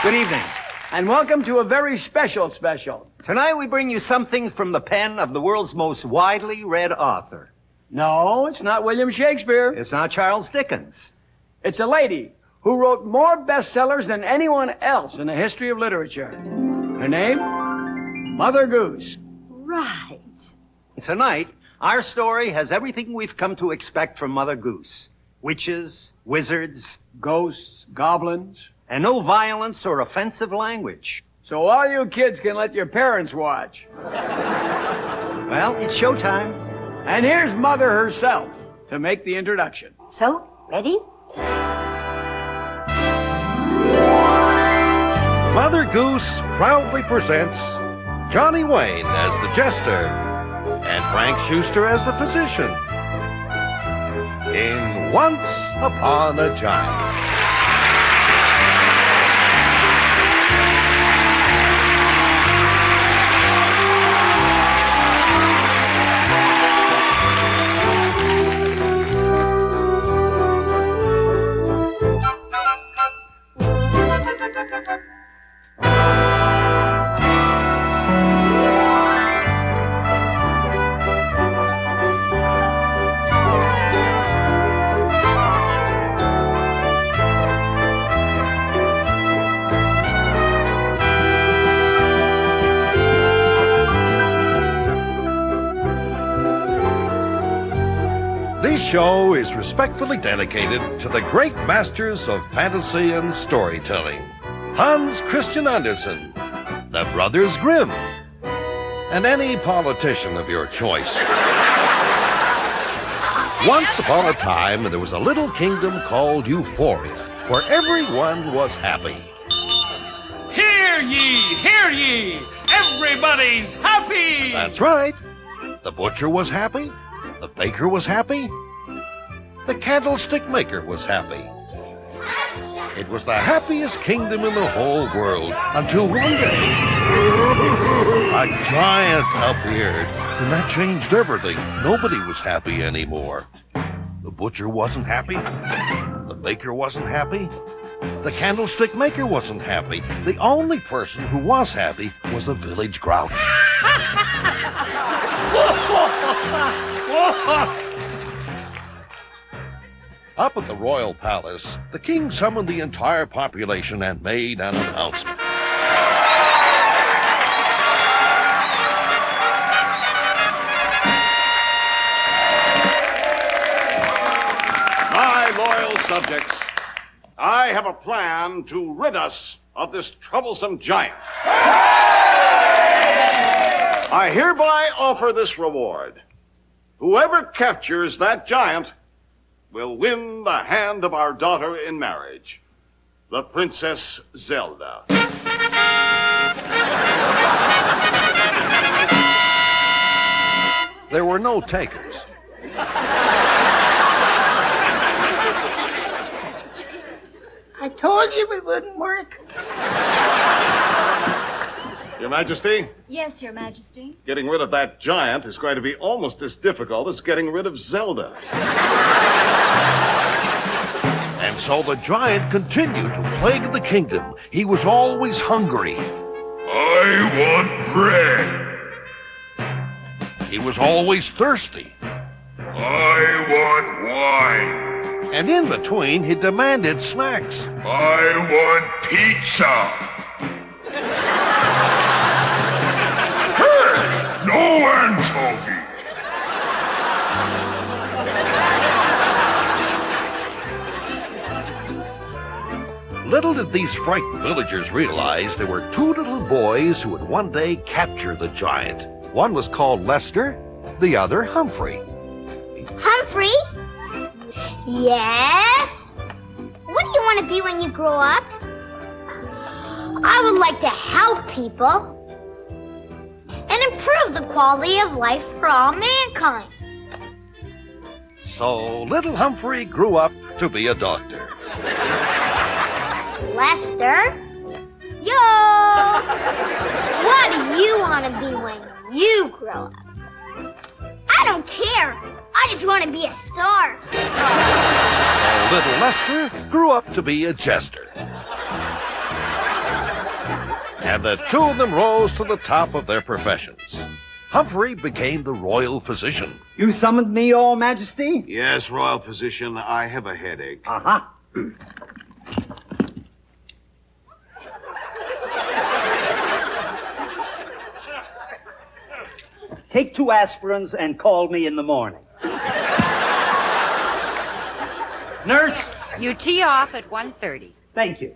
Good evening. And welcome to a very special special. Tonight we bring you something from the pen of the world's most widely read author. No, it's not William Shakespeare. It's not Charles Dickens. It's a lady who wrote more bestsellers than anyone else in the history of literature. Her name? Mother Goose. Right. Tonight, our story has everything we've come to expect from Mother Goose. Witches, wizards, Ghosts, goblins. and no violence or offensive language. So all you kids can let your parents watch. Well, it's showtime. And here's Mother herself to make the introduction. So, ready? Mother Goose proudly presents Johnny Wayne as the jester and Frank Schuster as the physician in Once Upon a Giant. This show is respectfully dedicated to the great masters of fantasy and storytelling, Hans Christian Andersen, the Brothers Grimm, and any politician of your choice. Once upon a time, there was a little kingdom called Euphoria, where everyone was happy. Hear ye, hear ye! Everybody's happy! That's right. The butcher was happy. The baker was happy. The candlestick maker was happy. It was the happiest kingdom in the whole world until one day a giant appeared, and that changed everything. Nobody was happy anymore. The butcher wasn't happy. The baker wasn't happy. The candlestick maker wasn't happy. The only person who was happy was the village grouch. Up at the royal palace, the king summoned the entire population and made an announcement. My loyal subjects, I have a plan to rid us of this troublesome giant. I hereby offer this reward. Whoever captures that giant will win the hand of our daughter in marriage, the Princess Zelda. There were no takers. I told you it wouldn't work. Your Majesty, Yes, Your Majesty. getting rid of that giant is going to be almost as difficult as getting rid of Zelda. And so the giant continued to plague the kingdom. He was always hungry. I want bread. He was always thirsty. I want wine. And in between, he demanded snacks. I want pizza. Hey, no anchovies. Little did these frightened villagers realize there were two little boys who would one day capture the giant. One was called Lester, the other Humphrey. Humphrey? Yes? What do you want to be when you grow up? I would like to help people and improve the quality of life for all mankind. So little Humphrey grew up to be a doctor. Lester? Yo! What do you want to be when you grow up? I don't care. I just want to be a star. So little Lester grew up to be a jester. and the two of them rose to the top of their professions. Humphrey became the royal physician. You summoned me, Your Majesty? Yes, Royal Physician, I have a headache. Uh-huh. Take 2 aspirins and call me in the morning. Nurse, You tee off at 1:30. thank you.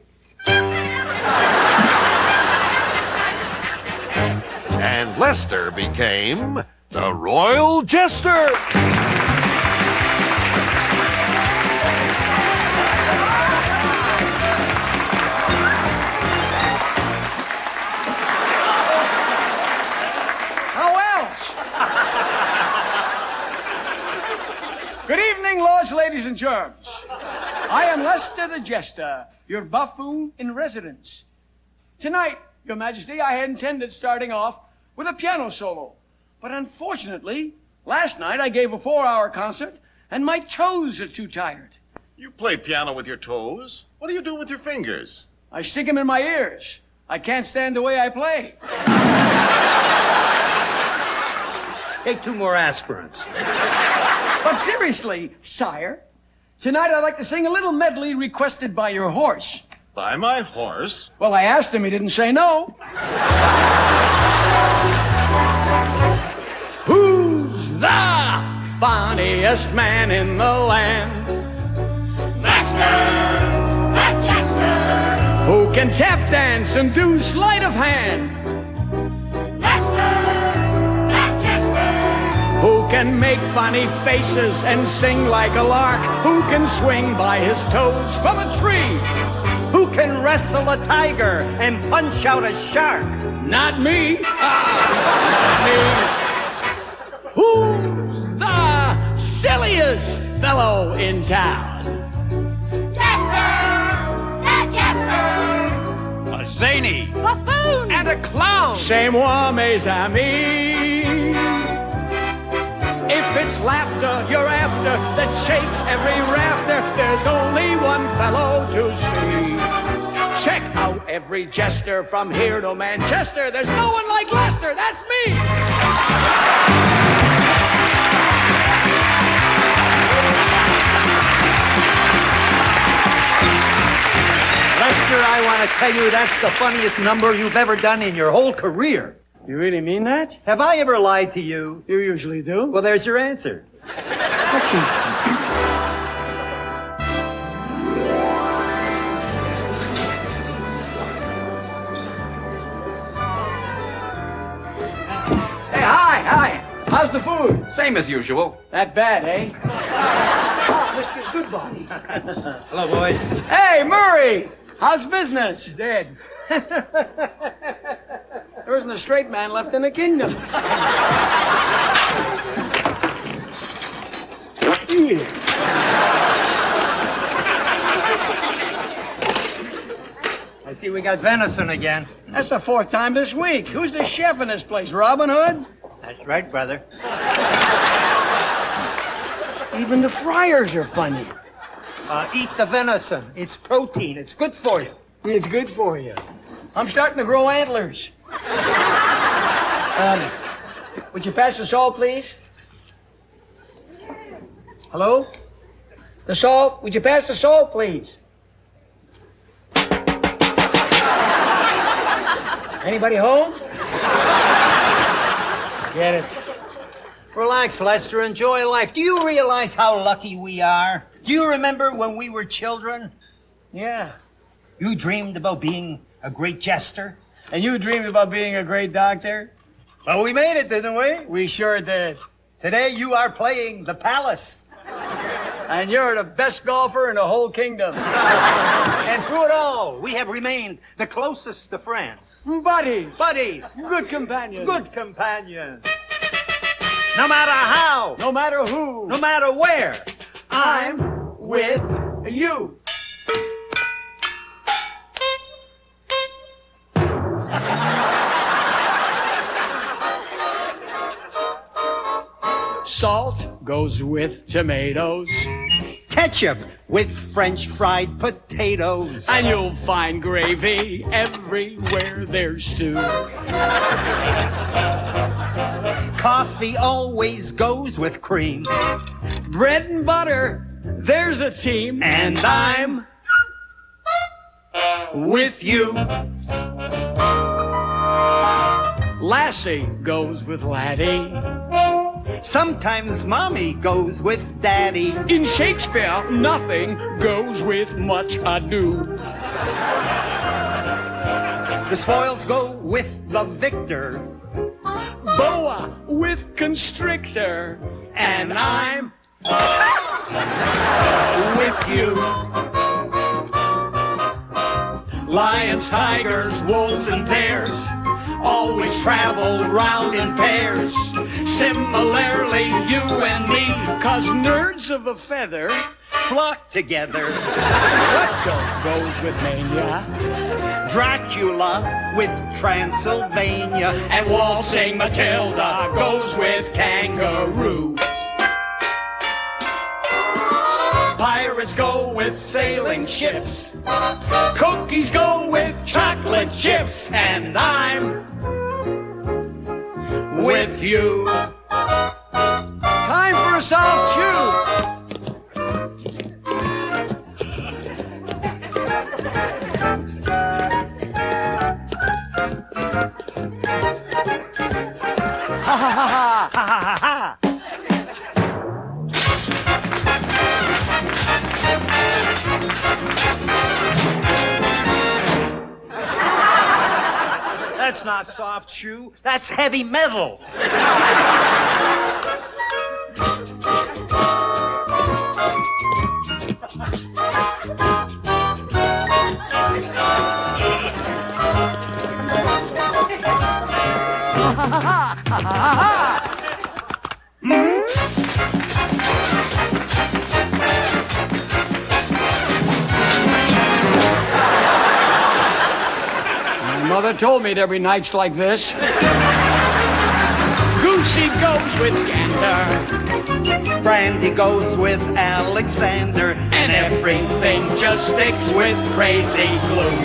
And Lester became the royal jester. How else? Good evening, lords, ladies, and germs. I am Lester the Jester, your buffoon in residence. Tonight, Your Majesty, I had intended starting off with a piano solo. But unfortunately, last night I gave a 4-hour concert, and my toes are too tired. You play piano with your toes? What do you do with your fingers? I stick them in my ears. I can't stand the way I play. Take 2 more aspirins. But seriously, sire, tonight I'd like to sing a little medley requested by your horse. By my horse? Well, I asked him, he didn't say no. Who's the funniest man in the land? Lester, the Jester. Who can tap dance and do sleight of hand? Lester, the Jester. Who can make funny faces and sing like a lark? Who can swing by his toes from a tree? Who can wrestle a tiger and punch out a shark? Not me. Not me. Who's the silliest fellow in town? Jester, the Jester. A zany Buffoon! and a clown. C'est moi, mes amis. If it's laughter you're after that shakes every rafter, there's only one fellow to see. Check out every jester from here to Manchester. There's no one like Lester. That's me. Lester, I want to tell you that's the funniest number you've ever done in your whole career. You really mean that? Have I ever lied to you? You usually do. Well, there's your answer. What's he talking? Hey, hi. How's the food? Same as usual. That bad, eh? Mr. Goodbody. Hello, boys. Hey, Murray! How's business? Dead. There isn't a straight man left in the kingdom. I see we got venison again. That's the 4th time this week. Who's the chef in this place? Robin Hood? That's right, brother. Even the friars are funny. Eat the venison. It's protein. It's good for you. It's good for you. I'm starting to grow antlers. Would you pass the salt, please? Hello? The salt? Would you pass the salt, please? Anybody home? Get it. Relax, Lester. Enjoy life. Do you realize how lucky we are? Do you remember when we were children? Yeah. You dreamed about being a great jester? And you dreamed about being a great doctor? Well, we made it, didn't we? We sure did. Today you are playing the palace. And you're the best golfer in the whole kingdom. And through it all, we have remained the closest to friends. Buddies. Buddies. Good companions. Good companions. No matter how. No matter who. No matter where. I'm with you. Salt goes with tomatoes. ketchup with French fried potatoes. And you'll find gravy everywhere there's stew. Coffee always goes with cream. Bread and butter, there's a team. And I'm with you. Lassie goes with laddie. Sometimes mommy goes with daddy. In Shakespeare, nothing goes with much ado. The spoils go with the victor. Boa with constrictor. And I'm With you. Lions, tigers, wolves, and bears always travel round in pairs. Similarly, you and me, 'cause nerds of a feather. flock together. Klepto goes with mania. Dracula with Transylvania. And waltzing Matilda goes with kangaroo. Pirates go with sailing ships. Cookies go with chocolate chips. And I'm with you. Time for a soft chew. Ha ha ha ha! Ha ha ha ha! That's not soft shoe. That's heavy metal. My mother told me there'd be nights like this. Goosey goes with gander. Brandy goes with Alexander. And everything just sticks with crazy glue.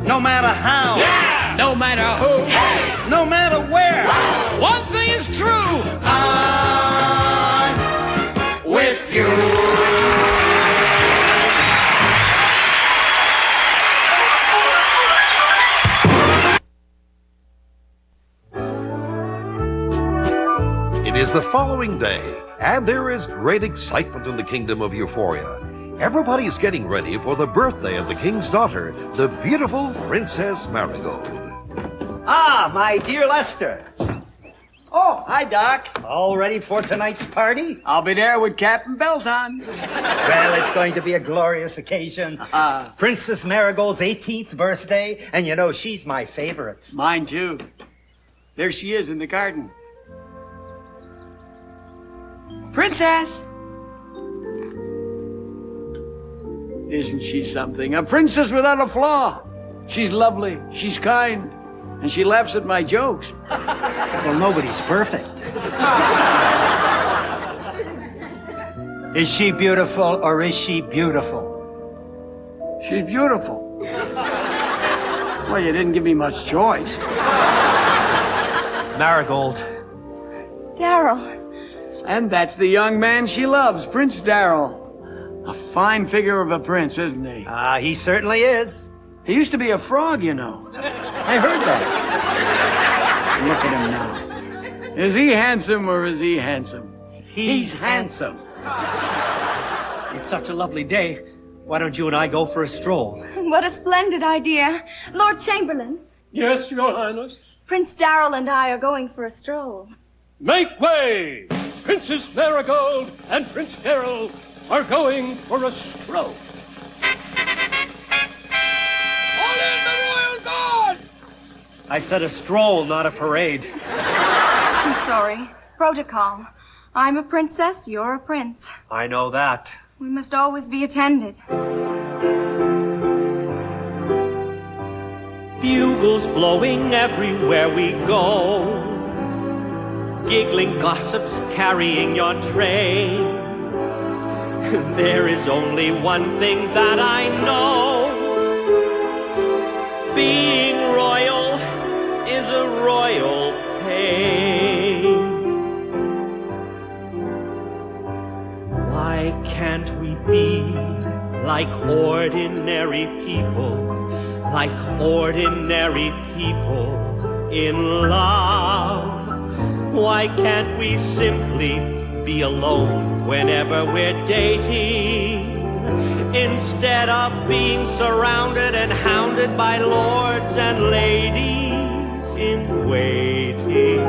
No matter how. Yeah! No matter who. Hey! No matter where. One thing is true. I'm with you. It is the following day, and there is great excitement in the kingdom of Euphoria. Everybody is getting ready for the birthday of the king's daughter, the beautiful Princess Marigold. Ah, my dear Lester. Oh, hi, Doc. All ready for tonight's party? I'll be there with cap and bells on. Well, it's going to be a glorious occasion. Princess Marigold's 18th birthday, and you know, she's my favorite. Mine, too. There she is in the garden. Princess! Isn't she something? A princess without a flaw. She's lovely, she's kind, and she laughs at my jokes. Well, nobody's perfect. Is she beautiful or is she beautiful? She's beautiful. Well, you didn't give me much choice. Marigold. Daryl. And that's the young man she loves, Prince Daryl. A fine figure of a prince, isn't he? He certainly is. He used to be a frog, you know. I heard that. Look at him now. Is he handsome or is he handsome? He's handsome. It's such a lovely day. Why don't you and I go for a stroll? What a splendid idea. Lord Chamberlain, Yes, Your Highness. Prince Daryl and I are going for a stroll. Make way! Princess Marigold and Prince Daryl are going for a stroll. All in the royal guard! I said a stroll, not a parade. I'm sorry. Protocol. I'm a princess, you're a prince. I know that. We must always be attended. Bugles blowing everywhere we go. giggling gossips carrying your train. There is only one thing that I know. Being royal is a royal pain. Why can't we be like ordinary people, like ordinary people in love? Why can't we simply be alone whenever we're dating, instead of being surrounded and hounded by lords and ladies in waiting?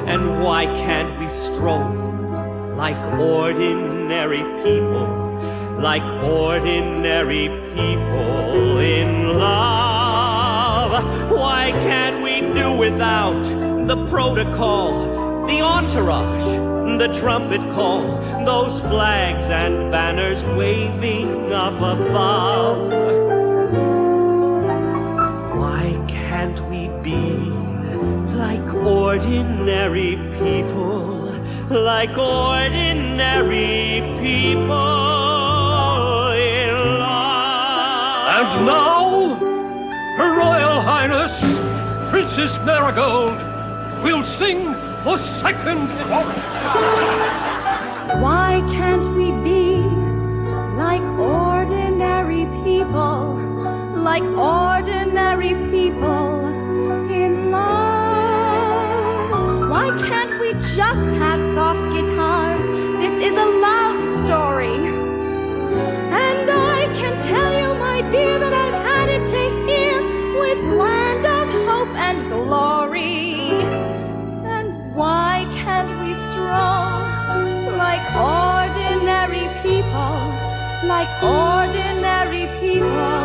And why can't we stroll like ordinary people, like ordinary people in love? Why can't we do without the protocol, the entourage, the trumpet call, those flags and banners waving up above? Why can't we be like ordinary people, like ordinary people in love? And now, Her Royal Highness, Princess Marigold, will sing the second chorus. Why can't we be like ordinary people, like ordinary people in love? Why can't we just have soft guitars? This is a love story. And I can tell you, my dear, that I've had it to here with land of hope and glory. Why can't we stroll like ordinary people, like ordinary people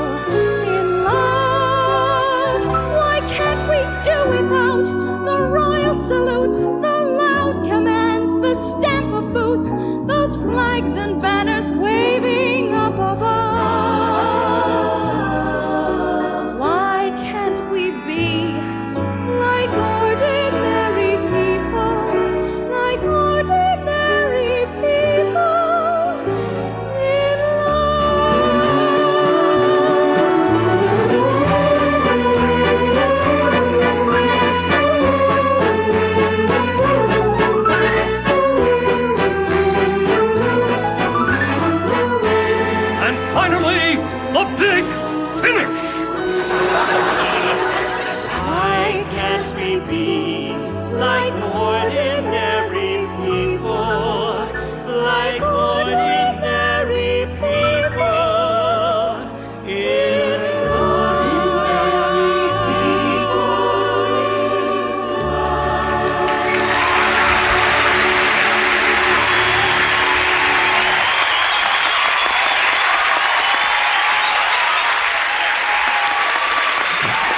in love? Why can't we do without the royal salutes, the loud commands, the stamp of boots, those flags and banners waving up above? Why can't we be like ordinary people, like ordinary people in And finally, the big finish. Why can't we be like ordinary people, like ordinary people in ordinary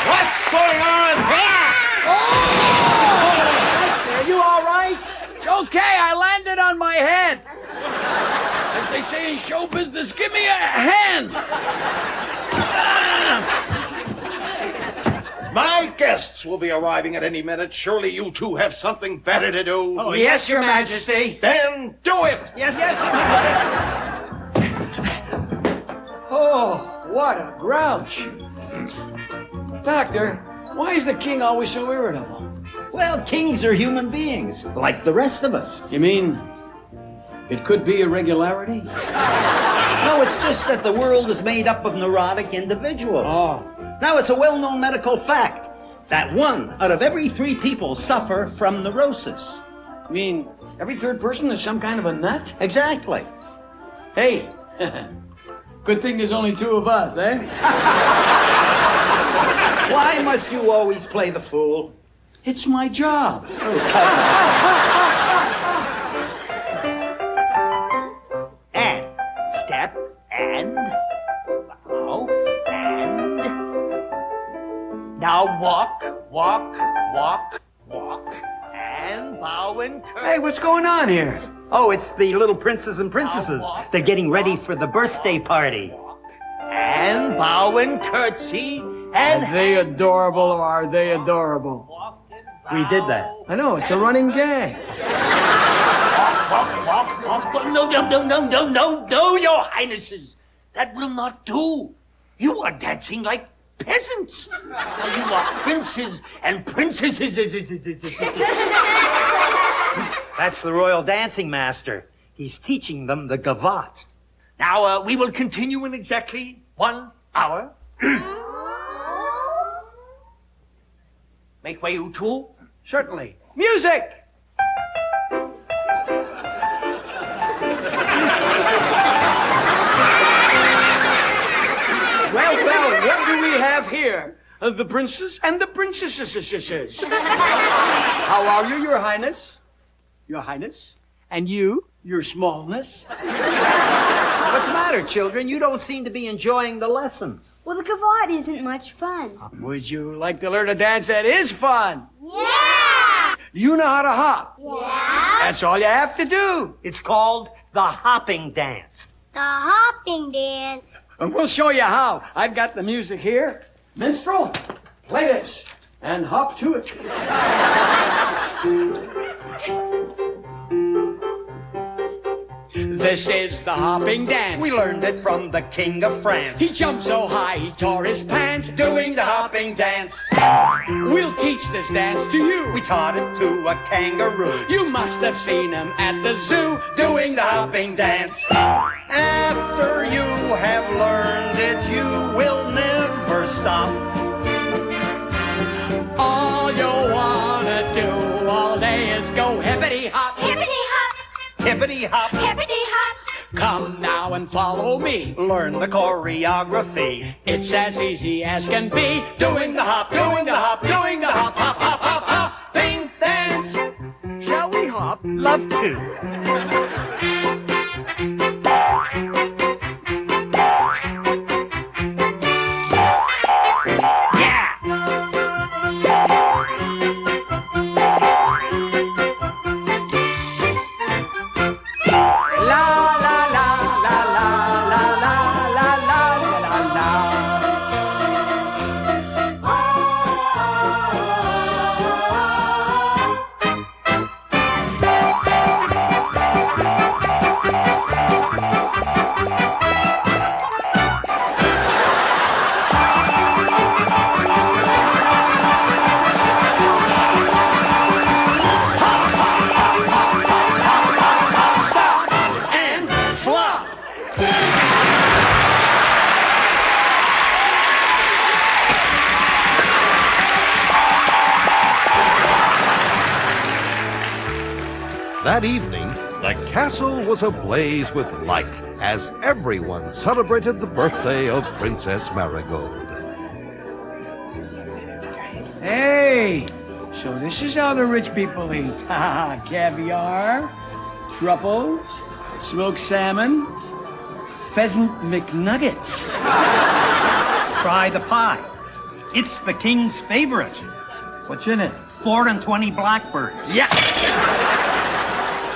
What's going on here? Are you all right? It's okay. I landed on my head. As they say in show business, give me a hand. My guests will be arriving at any minute. Surely you two have something better to do. Oh, yes, Your Majesty. Then do it. Yes, yes, Your Majesty. Oh, what a grouch. Doctor, why is the king always so irritable? Well, kings are human beings, like the rest of us. You mean it could be irregularity? No, it's just that the world is made up of neurotic individuals. Oh. Now, it's a well-known medical fact that 1 out of every 3 people suffer from neurosis. You mean every third person is some kind of a nut? Exactly. Hey, good thing there's only 2 of us, eh? Why must you always play the fool? It's my job. And step and bow and now walk, walk, walk, walk and bow and curve. Hey, what's going on here? Oh, it's the little princes and princesses. They're getting ready for the birthday party. And bow and curtsy and Are they adorable or are they adorable? walk and We did that. I know, it's a running gag. No, your highnesses. That will not do. You are dancing like peasants. Now you are princes and princesses. That's the royal dancing master. He's teaching them the gavotte. Now, we will continue in exactly 1 hour. Make way, you two. Certainly. Music! Well, what do we have here? The princes and the princesses. How are you, your highness? Your highness? And you, your smallness? What's the matter, children? You don't seem to be enjoying the lesson. Well, the gavotte isn't much fun. Would you like to learn a dance that is fun? Yeah! You know how to hop. Yeah? That's all you have to do. It's called the hopping dance. The hopping dance. And we'll show you how. I've got the music here. Minstrel, play this and hop to it. This is the hopping dance. We learned it from the King of France. He jumped so high he tore his pants. Doing the hopping dance. We'll teach this dance to you. We taught it to a kangaroo. You must have seen him at the zoo. Doing the hopping dance. After you have learned it, you will never stop. All you wanna do all day is go hippity hop. Hippity hop. Hippity hop. Hippity hop. Come now and follow me. Learn the choreography. It's as easy as can be. Doing the hop, doing the hop, doing the hop, hop, hop, hop, hop. Bing, dance. Shall we hop? Love to. That evening, the castle was ablaze with light as everyone celebrated the birthday of Princess Marigold. Hey, so this is how the rich people eat. Caviar, truffles, smoked salmon, pheasant McNuggets. Try the pie. It's the king's favorite. What's in it? 4 and 20 blackbirds. Yeah.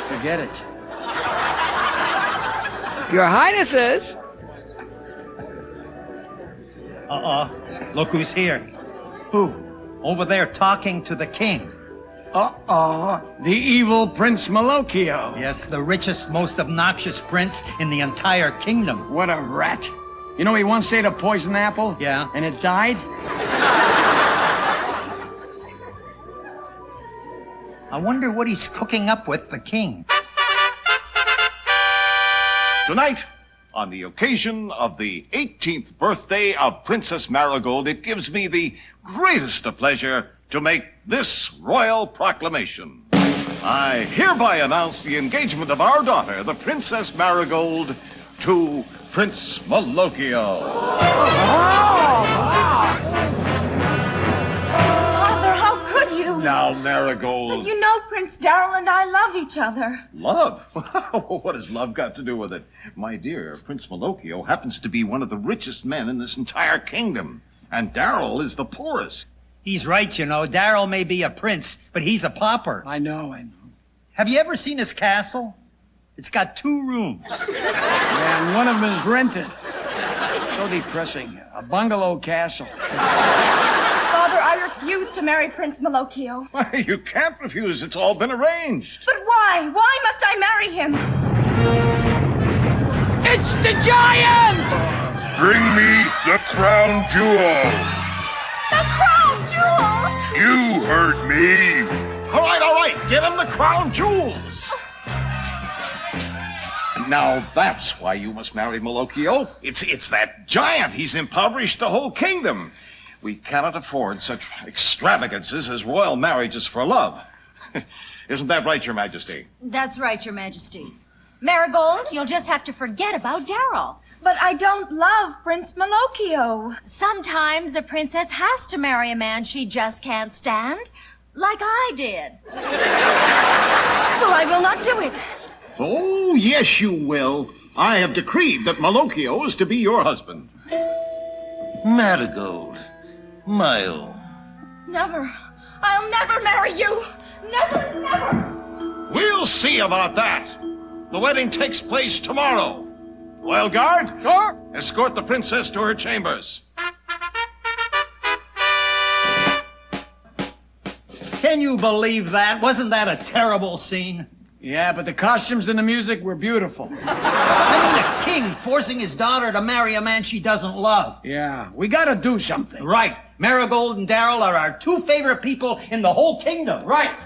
Forget it. Your Highnesses. Look who's here. Who? Over there talking to the king. The evil Prince Malocchio. Yes, the richest, most obnoxious prince in the entire kingdom. What a rat. You know he once ate a poison apple? Yeah. And it died? I wonder what he's cooking up with the king. Tonight, on the occasion of the 18th birthday of Princess Marigold, it gives me the greatest of pleasure to make this royal proclamation. I hereby announce the engagement of our daughter, the Princess Marigold, to Prince Malocchio. Father, how could you? Now, Marigold. You know Prince Darrell and I love each other. Love? What has love got to do with it? My dear, Prince Malocchio happens to be one of the richest men in this entire kingdom, and Darrell is the poorest. He's right, you know. Darrell may be a prince, but he's a pauper. I know. Have you ever seen his castle? It's got 2 rooms. And one of them is rented. So depressing. A bungalow castle. Father, are your refuse to marry Prince Malokio. Why, you can't refuse. It's all been arranged. But why? Why must I marry him? It's the giant! Bring me the crown jewel. The crown jewels! You heard me. All right. Get him the crown jewels. Now, that's why you must marry Malokio. It's that giant. He's impoverished the whole kingdom. We cannot afford such extravagances as royal marriages for love. Isn't that right, Your Majesty? That's right, Your Majesty. Marigold, you'll just have to forget about Daryl. But I don't love Prince Malokio. Sometimes a princess has to marry a man she just can't stand, like I did. Well, I will not do it. Oh, yes, you will. I have decreed that Malokio is to be your husband. Marigold, Mile. Never. I'll never marry you. Never, never. We'll see about that. The wedding takes place tomorrow. Royal Guard? Sir? Escort the princess to her chambers. Can you believe that? Wasn't that a terrible scene? Yeah, but the costumes and the music were beautiful. I mean, a king forcing his daughter to marry a man she doesn't love. Yeah, we gotta do something. Right. Marigold and Daryl are our two favorite people in the whole kingdom. Right.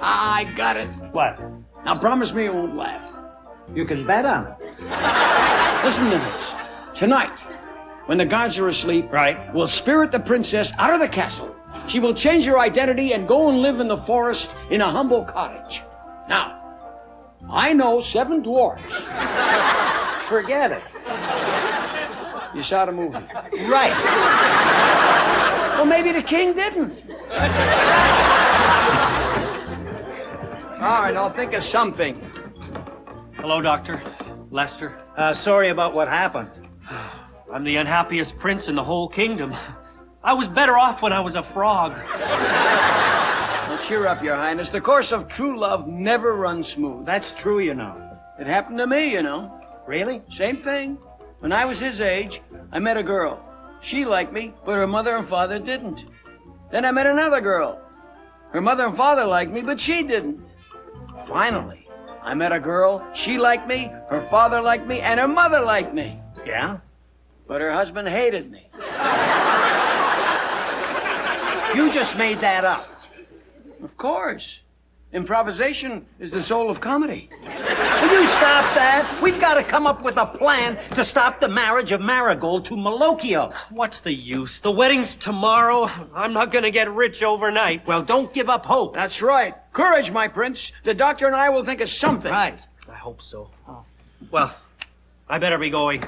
I got it. What? Now promise me you won't laugh. You can bet on it. Listen to this. Tonight, when the gods are asleep, right, we'll spirit the princess out of the castle. She will change her identity and go and live in the forest in a humble cottage. Now, I know 7 dwarfs. Forget it. You saw the movie. Right. Well, maybe the king didn't. All right, I'll think of something. Hello, Doctor. Lester. Sorry about what happened. I'm the unhappiest prince in the whole kingdom. I was better off when I was a frog. Well, cheer up, Your Highness. The course of true love never runs smooth. That's true, you know. It happened to me, you know. Really? Same thing. When I was his age, I met a girl. She liked me, but her mother and father didn't. Then I met another girl. Her mother and father liked me, but she didn't. Finally, I met a girl. She liked me, her father liked me, and her mother liked me. Yeah? But her husband hated me. You just made that up. Of course. Improvisation is the soul of comedy. Will you stop that? We've got to come up with a plan to stop the marriage of Marigold to Malokio. What's the use? The wedding's tomorrow. I'm not gonna get rich overnight. Well, don't give up hope. That's right. Courage, my prince. The doctor and I will think of something. Right. I hope so. Oh. Well, I better be going.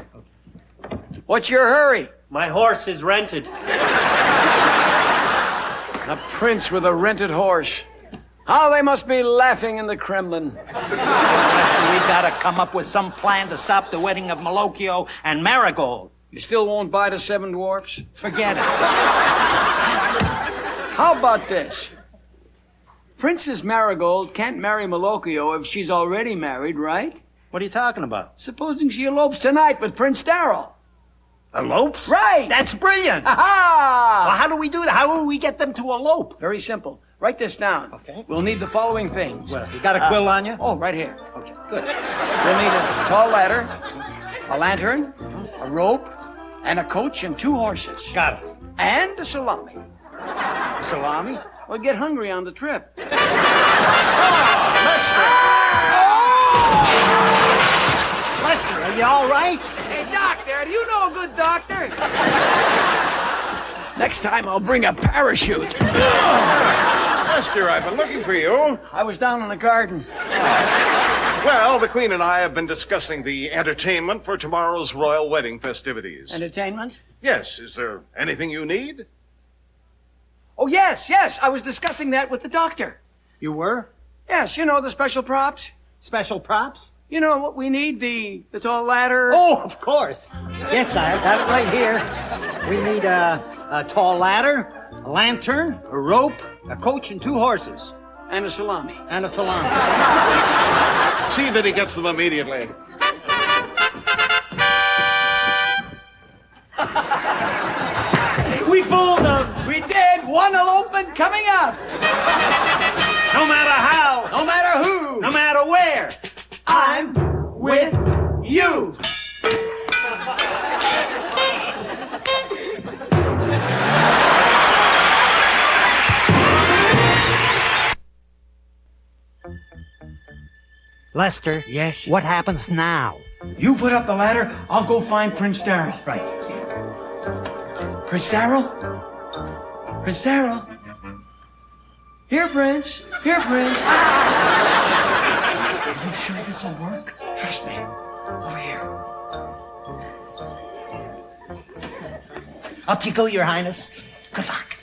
What's your hurry? My horse is rented. A prince with a rented horse. How they must be laughing in the Kremlin. We've got to come up with some plan to stop the wedding of Malokio and Marigold. You still won't buy the 7 dwarfs? Forget it. How about this? Princess Marigold can't marry Malokio if she's already married, right? What are you talking about? Supposing she elopes tonight with Prince Daryl. Elopes? Right! That's brilliant! Aha! Well, how do we do that? How will we get them to elope? Very simple. Write this down. Okay. We'll need the following things. Well, you got a quill on you? Oh, right here. Okay, good. We'll need a tall ladder, a lantern, a rope, and a coach and 2 horses. Got it. And a salami. Salami? We'll get hungry on the trip. Lester, are you all right? Hey, doctor, do you know a good doctor? Next time I'll bring a parachute. Lester, I've been looking for you. I was down in the garden. Well, the Queen and I have been discussing the entertainment for tomorrow's royal wedding festivities. Entertainment? Yes, is there anything you need? Oh, yes. I was discussing that with the doctor. You were? Yes, you know, the special props. Special props? You know what we need? The tall ladder. Oh, of course. Yes, I have got it right here. We need a tall ladder, a lantern, a rope, a coach, and 2 horses. And a salami. And a salami. See that he gets them immediately. We fooled them. We did. One elopement coming up. No matter how. No matter who. No matter where. I'm with you. Lester. Yes? What happens now? You put up the ladder, I'll go find Prince Darrell. Right. Prince Darrell? Prince Darrell? Here, Prince. Here, Prince. Ah! Are you sure this will work? Trust me. Over here. Up you go, Your Highness. Good luck.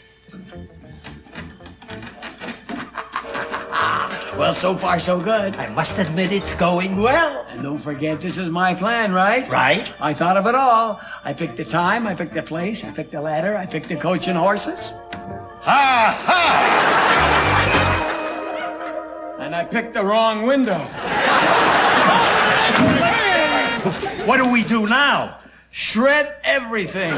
Well, so far, so good. I must admit it's going well. And don't forget, this is my plan, right? Right. I thought of it all. I picked the time, I picked the place, I picked the ladder, I picked the coach and horses. Ha ha! And I picked the wrong window. What do we do now? Shred everything.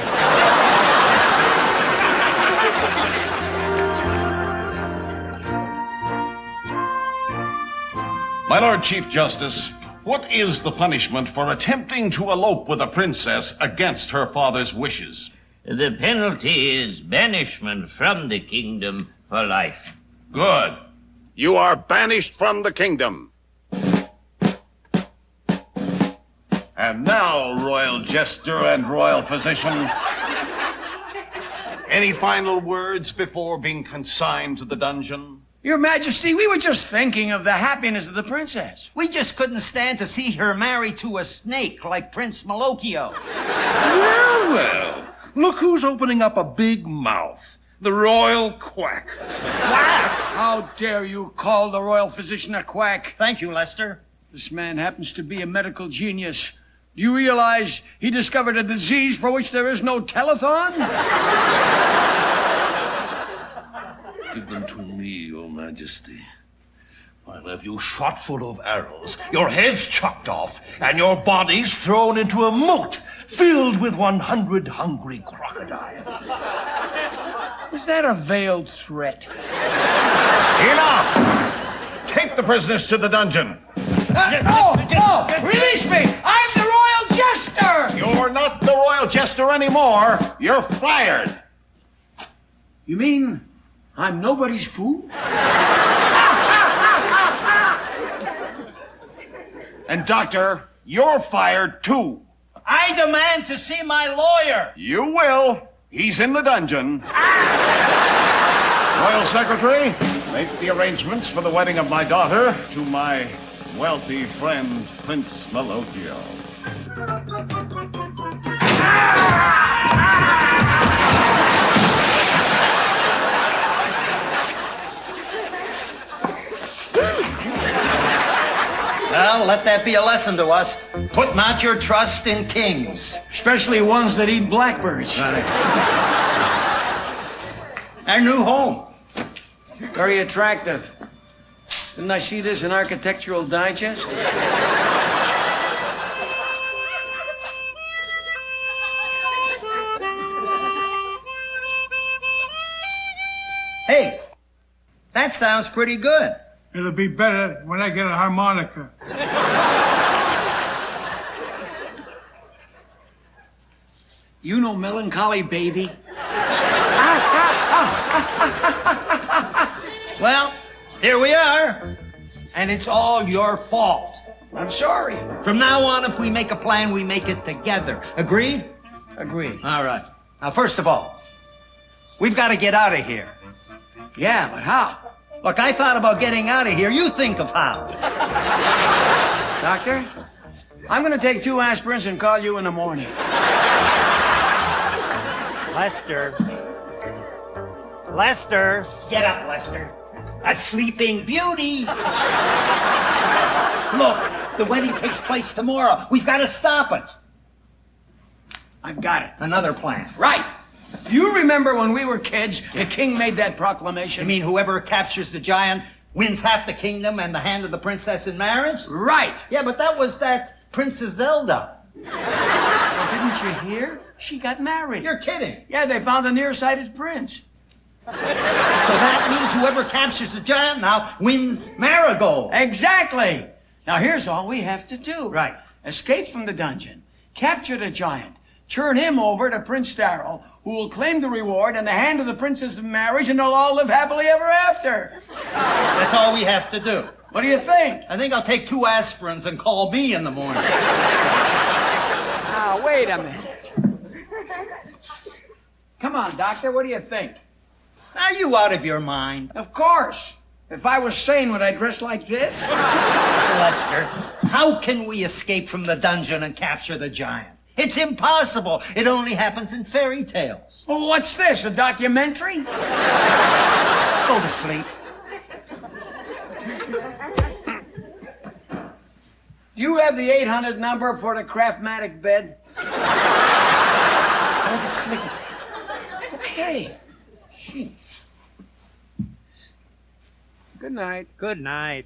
My Lord Chief Justice, what is the punishment for attempting to elope with a princess against her father's wishes? The penalty is banishment from the kingdom for life. Good. You are banished from the kingdom. And now, royal jester and royal physician, any final words before being consigned to the dungeon? Your Majesty, we were just thinking of the happiness of the princess. We just couldn't stand to see her married to a snake like Prince Malocchio. Well, look who's opening up a big mouth. The royal quack. Quack? How dare you call the royal physician a quack? Thank you, Lester. This man happens to be a medical genius. Do you realize he discovered a disease for which there is no telethon? Give them to me, Your Majesty. I'll have you shot full of arrows, your heads chopped off, and your bodies thrown into a moat filled with 100 hungry crocodiles. Is that a veiled threat? Enough! Take the prisoners to the dungeon. Release me! I'm the royal jester! You're not the royal jester anymore. You're fired. You mean I'm nobody's fool? And, Doctor, you're fired too. I demand to see my lawyer. You will. He's in the dungeon. Royal Secretary, make the arrangements for the wedding of my daughter to my wealthy friend, Prince Malocchio. Well, let that be a lesson to us. Put not your trust in kings. Especially ones that eat blackbirds. Our new home. Very attractive. Didn't I see this in Architectural Digest? Hey, that sounds pretty good. It'll be better when I get a harmonica. You know Melancholy Baby? Well, here we are. And it's all your fault. I'm sorry. From now on, if we make a plan, we make it together. Agreed? Agreed. All right. Now, first of all, we've got to get out of here. Yeah, but how? Look, I thought about getting out of here. You think of how. Doctor, I'm going to take 2 aspirins and call you in the morning. Lester. Lester. Get up, Lester. A sleeping beauty. Look, the wedding takes place tomorrow. We've got to stop it. I've got it. Another plan. Right. You remember when we were kids, the king made that proclamation? You mean whoever captures the giant wins half the kingdom and the hand of the princess in marriage? Right. Yeah, but that was that Princess Zelda. Well, didn't you hear? She got married. You're kidding. Yeah, they found a nearsighted prince. So that means whoever captures the giant now wins Marigold. Exactly. Now here's all we have to do. Right. Escape from the dungeon, capture the giant, turn him over to Prince Darrell, who will claim the reward and the hand of the princess of marriage, and they'll all live happily ever after. That's all we have to do. What do you think? I think I'll take 2 aspirins and call B in the morning. Now, wait a minute. Come on, Doctor, what do you think? Are you out of your mind? Of course. If I was sane, would I dress like this? Lester, how can we escape from the dungeon and capture the giant? It's impossible. It only happens in fairy tales. Well, what's this, a documentary? Go to sleep. Do you have the 800 number for the Craftmatic bed? Go to sleep. Okay. Good night. Good night.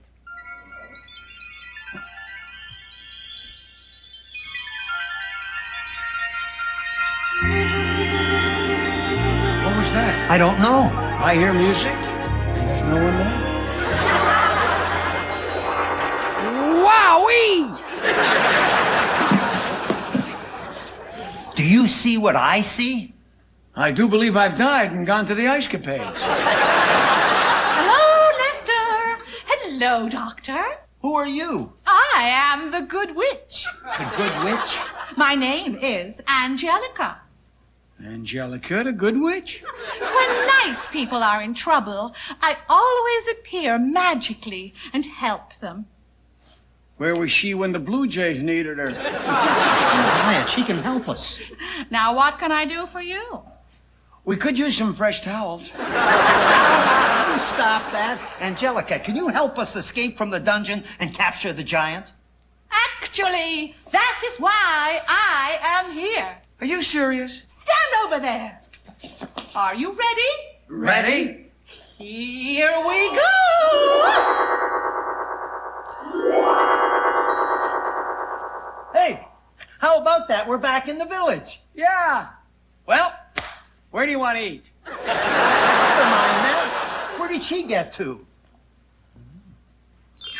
What was that? I don't know. I hear music. There's no one there. Wowee! Do you see what I see? I do believe I've died and gone to the ice capades. Hello, Lester. Hello, Doctor. Who are you? I am the Good Witch. The Good Witch? My name is Angelica. Angelica, the Good Witch? When nice people are in trouble, I always appear magically and help them. Where was she when the Blue Jays needed her? Quiet, she can help us. Now, what can I do for you? We could use some fresh towels. You stop that. Angelica, can you help us escape from the dungeon and capture the giant? Actually, that is why I am here. Are you serious? Stand over there. Are you ready? Ready? Here we go. Hey, how about that? We're back in the village. Yeah. Well, where do you want to eat? Never mind that. Where did she get to?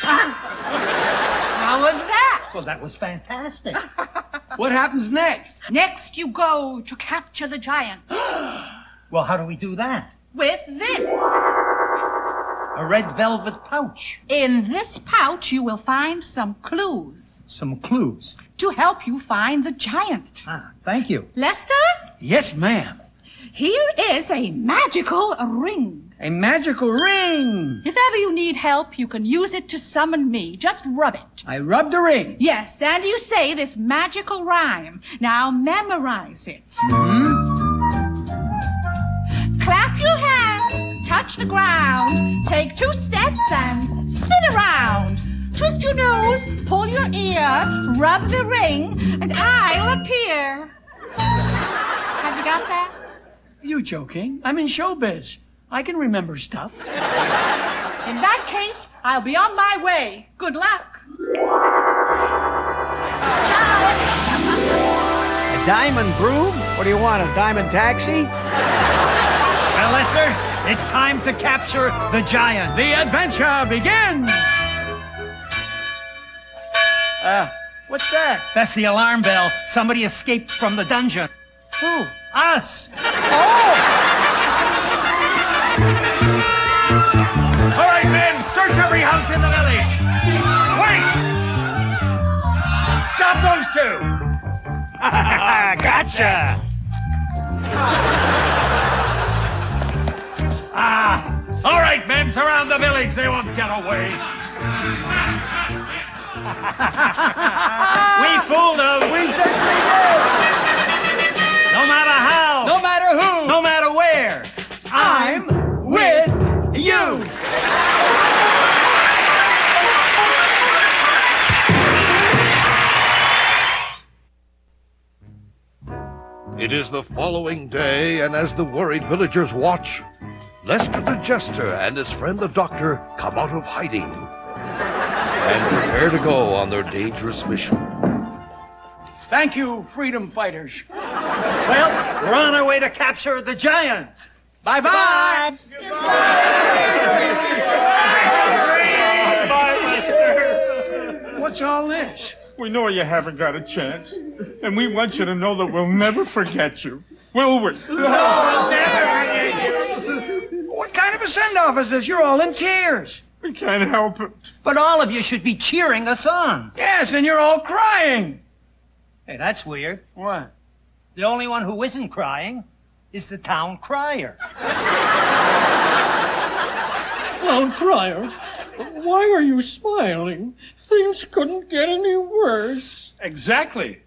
How was that? Well, that was fantastic. What happens next? Next, you go to capture the giant. Well, how do we do that? With this. A red velvet pouch. In this pouch, you will find some clues Some clues. to help you find the giant. Ah, thank you. Lester, Yes, ma'am. here is a magical ring. A magical ring. If ever you need help, you can use it to summon me. Just rub it. I rubbed the ring. Yes, and you say this magical rhyme. Now memorize it. Clap your hands, touch the ground, take 2 steps and spin around. Twist your nose, pull your ear, rub the ring, and I'll appear. Have you got that? You joking? I'm in showbiz. I can remember stuff. In that case, I'll be on my way. Good luck. Ciao. A diamond broom? What do you want, a diamond taxi? Well, Lester, it's time to capture the giant. The adventure begins! What's that? That's the alarm bell. Somebody escaped from the dungeon. Who? Us. All right, men, search every house in the village. Wait! Stop those 2. Gotcha. All right, men, surround the village. They won't get away. We fooled them. We certainly did. No matter how. No matter who. No matter where. I'm with you. It is the following day, and as the worried villagers watch, Lester the Jester and his friend the Doctor come out of hiding and prepare to go on their dangerous mission. Thank you, freedom fighters. Well, we're on our way to capture the giant. Bye-bye. What's all this? We know you haven't got a chance, and we want you to know that we'll never forget you. Will we? What kind of a send-off is this? You're all in tears. We can't help it. But all of you should be cheering us on. Yes, and you're all crying. Hey, that's weird. What? The only one who isn't crying is the town crier. Town crier, why are you smiling? Things couldn't get any worse. Exactly.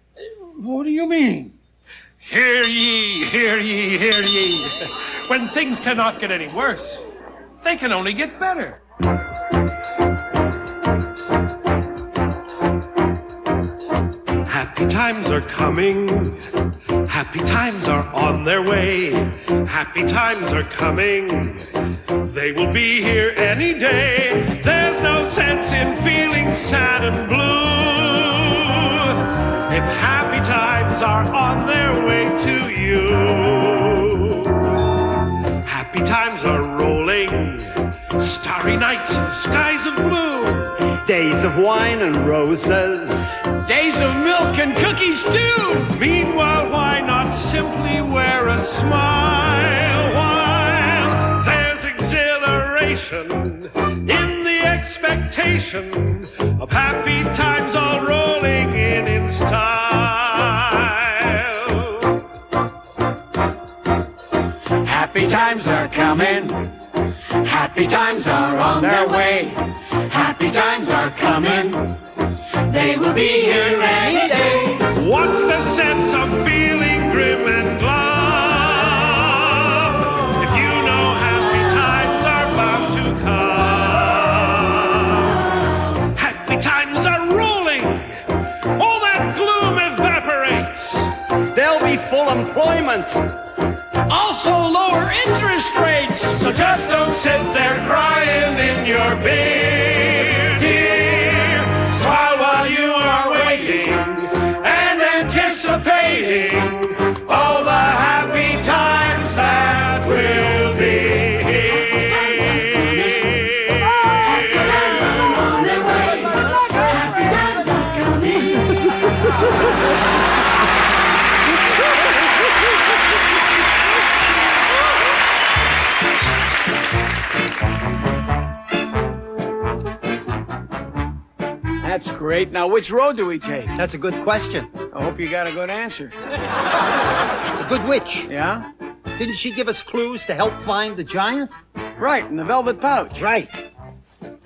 What do you mean? Hear ye, hear ye, hear ye. When things cannot get any worse, they can only get better. Happy times are coming. Happy times are on their way. Happy times are coming. They will be here any day. There's no sense in feeling sad and blue if happy times are on their way to you. Happy times are rolling. Starry nights, skies of blue. Days of wine and roses. Days of milk and cookies too. Meanwhile, why not simply wear a smile while there's exhilaration in the expectation of happy times all rolling in style. Happy times are coming. Happy times are on their way. Happy times are coming. They will be here any day. What's the sense of feeling grim and glum if you know happy times are bound to come? Happy times are rolling. All that gloom evaporates. There'll be full employment. Also lower interest rates. So just don't sit there crying in your beer, dear. Smile while you are waiting and anticipating all the happy times that will be. That's great. Now, which road do we take? That's a good question. I hope you got a good answer. The good witch. Yeah? Didn't she give us clues to help find the giant? Right, in the velvet pouch. Right.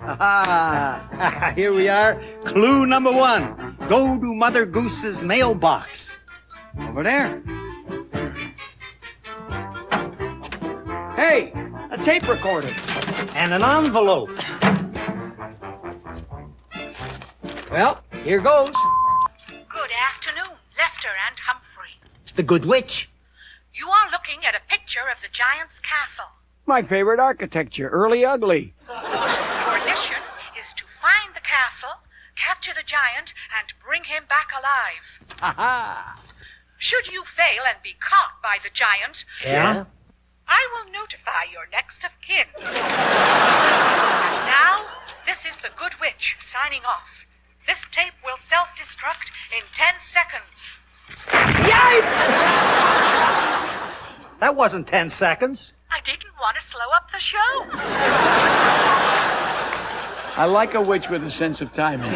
Ah. Here we are. Clue number 1. Go to Mother Goose's mailbox. Over there. Hey, a tape recorder. And an envelope. Well, here goes. Good afternoon, Lester and Humphrey. The good witch. You are looking at a picture of the giant's castle. My favorite architecture, early ugly. Your mission is to find the castle, capture the giant, and bring him back alive. Ha-ha. Should you fail and be caught by the giant, Yeah? I will notify your next of kin. And now, this is the Good Witch signing off. This tape will self-destruct in 10 seconds. Yikes! That wasn't 10 seconds. I didn't want to slow up the show. I like a witch with a sense of timing.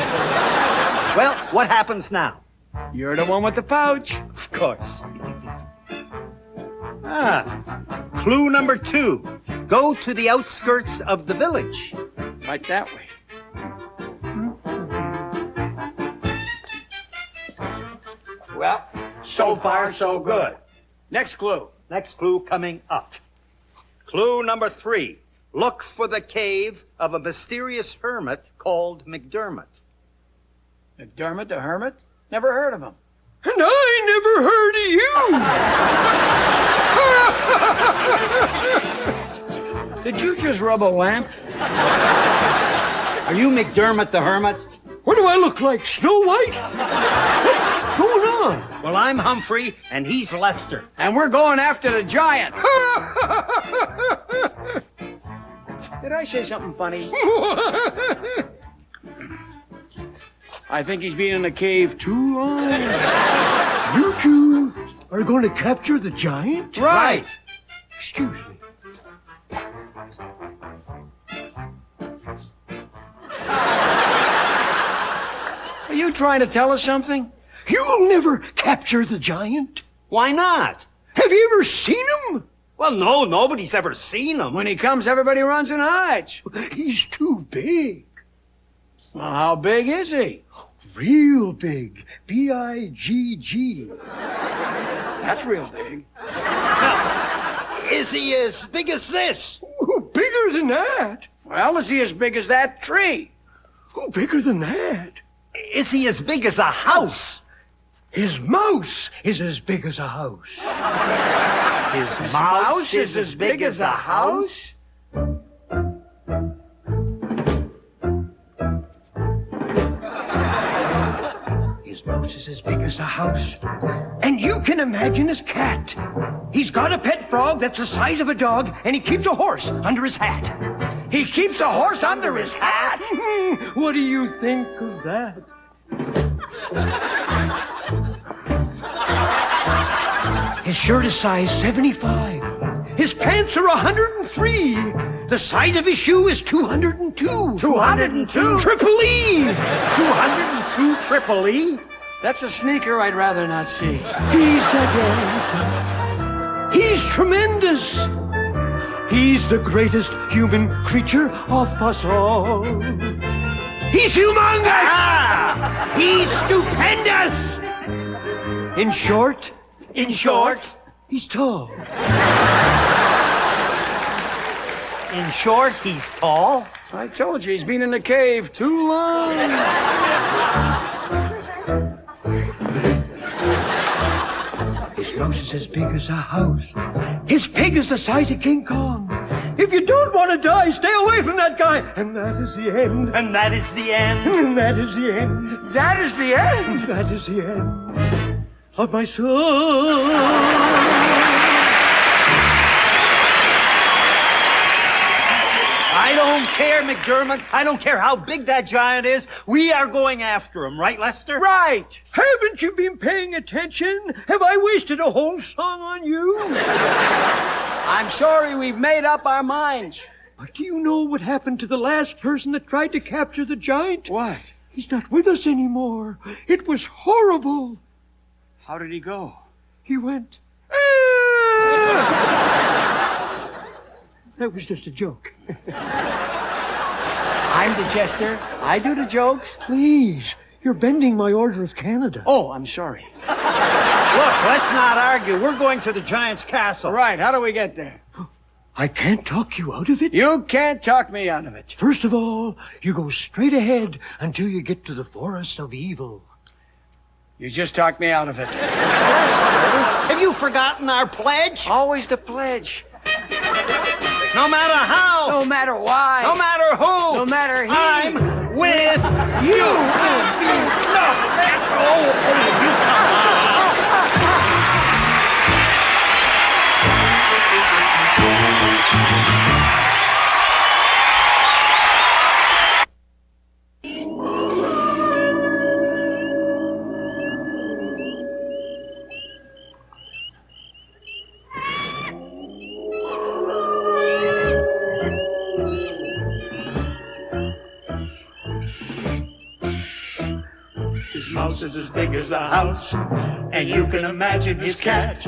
Well, what happens now? You're the one with the pouch. Of course. Clue number 2. Go to the outskirts of the village. Right that way. Well, so far, so good. Next clue. Next clue coming up. Clue number 3. Look for the cave of a mysterious hermit called McDermott. McDermott the Hermit? Never heard of him. And I never heard of you! Did you just rub a lamp? Are you McDermott the Hermit? What do I look like, Snow White? going on? Well, I'm Humphrey, and he's Lester. And we're going after the giant. Did I say something funny? I think he's been in the cave too long. You two are going to capture the giant? Right. Excuse me. Are you trying to tell us something? You'll never capture the giant. Why not? Have you ever seen him? Well, no, nobody's ever seen him. When he comes, everybody runs and hides. He's too big. Well, how big is he? Real big. B-I-G-G. That's real big. Is he as big as this? Ooh, bigger than that. Well, is he as big as that tree? Oh, bigger than that. Is he as big as a house? His mouse is as big as a house. His Mouse is as big as a house? His mouse is as big as a house. And you can imagine his cat. He's got a pet frog that's the size of a dog, and he keeps a horse under his hat. He keeps a horse under his hat? What do you think of that? His shirt is size 75. His pants are 103. The size of his shoe is 202. 202? Triple E! 202 Triple E? That's a sneaker I'd rather not see. He's gigantic. He's tremendous. He's the greatest human creature of us all. He's humongous! Ah! He's stupendous! In short, he's tall. In short, he's tall. I told you, he's been in the cave too long. His mouse is as big as a house. His pig is the size of King Kong. If you don't want to die, stay away from that guy. And that is the end. And that is the end. And that is the end. That is the end? That is the end of my soul. I don't care, McDermott. I don't care how big that giant is. We are going after him, right, Lester? Right. Haven't you been paying attention? Have I wasted a whole song on you? I'm sorry, we've made up our minds. But do you know what happened to the last person that tried to capture the giant? What? He's not with us anymore. It was horrible. How did he go? He went. "Ah!" That was just a joke. I'm the jester. I do the jokes. Please, you're bending my Order of Canada. Oh, I'm sorry. Look, let's not argue. We're going to the giant's castle. Right, how do we get there? I can't talk you out of it. You can't talk me out of it. First of all, you go straight ahead until you get to the Forest of Evil. You just talked me out of it. Have you forgotten our pledge? Always the pledge. No matter how. No matter why. No matter who. No matter he. I'm with you. No. Oh, you come on. His mouse is as big as a house, and you can imagine his cat.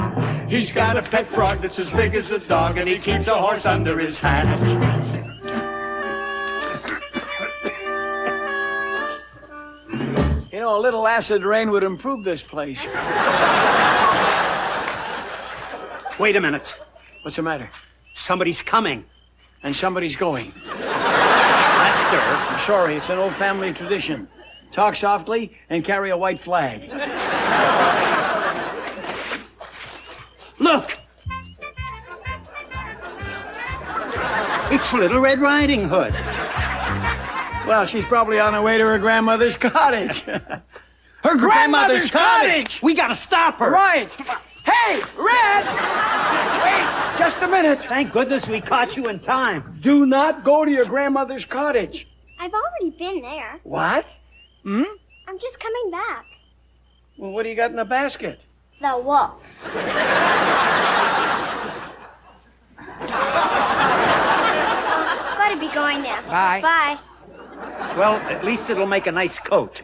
He's got a pet frog that's as big as a dog, and he keeps a horse under his hat. You know, a little acid rain would improve this place. Wait a minute. What's the matter? Somebody's coming. And somebody's going. Lester. I'm sorry, it's an old family tradition. Talk softly and carry a white flag. Look. It's Little Red Riding Hood. Well, she's probably on her way to her grandmother's cottage. Her grandmother's cottage. We gotta stop her. Right. Hey, Red! Wait, just a minute. Thank goodness we caught you in time. Do not go to your grandmother's cottage. I've already been there. What? Hmm? I'm just coming back. Well, what do you got in the basket? The wolf. Gotta be going now. Bye. Bye. Well, at least it'll make a nice coat.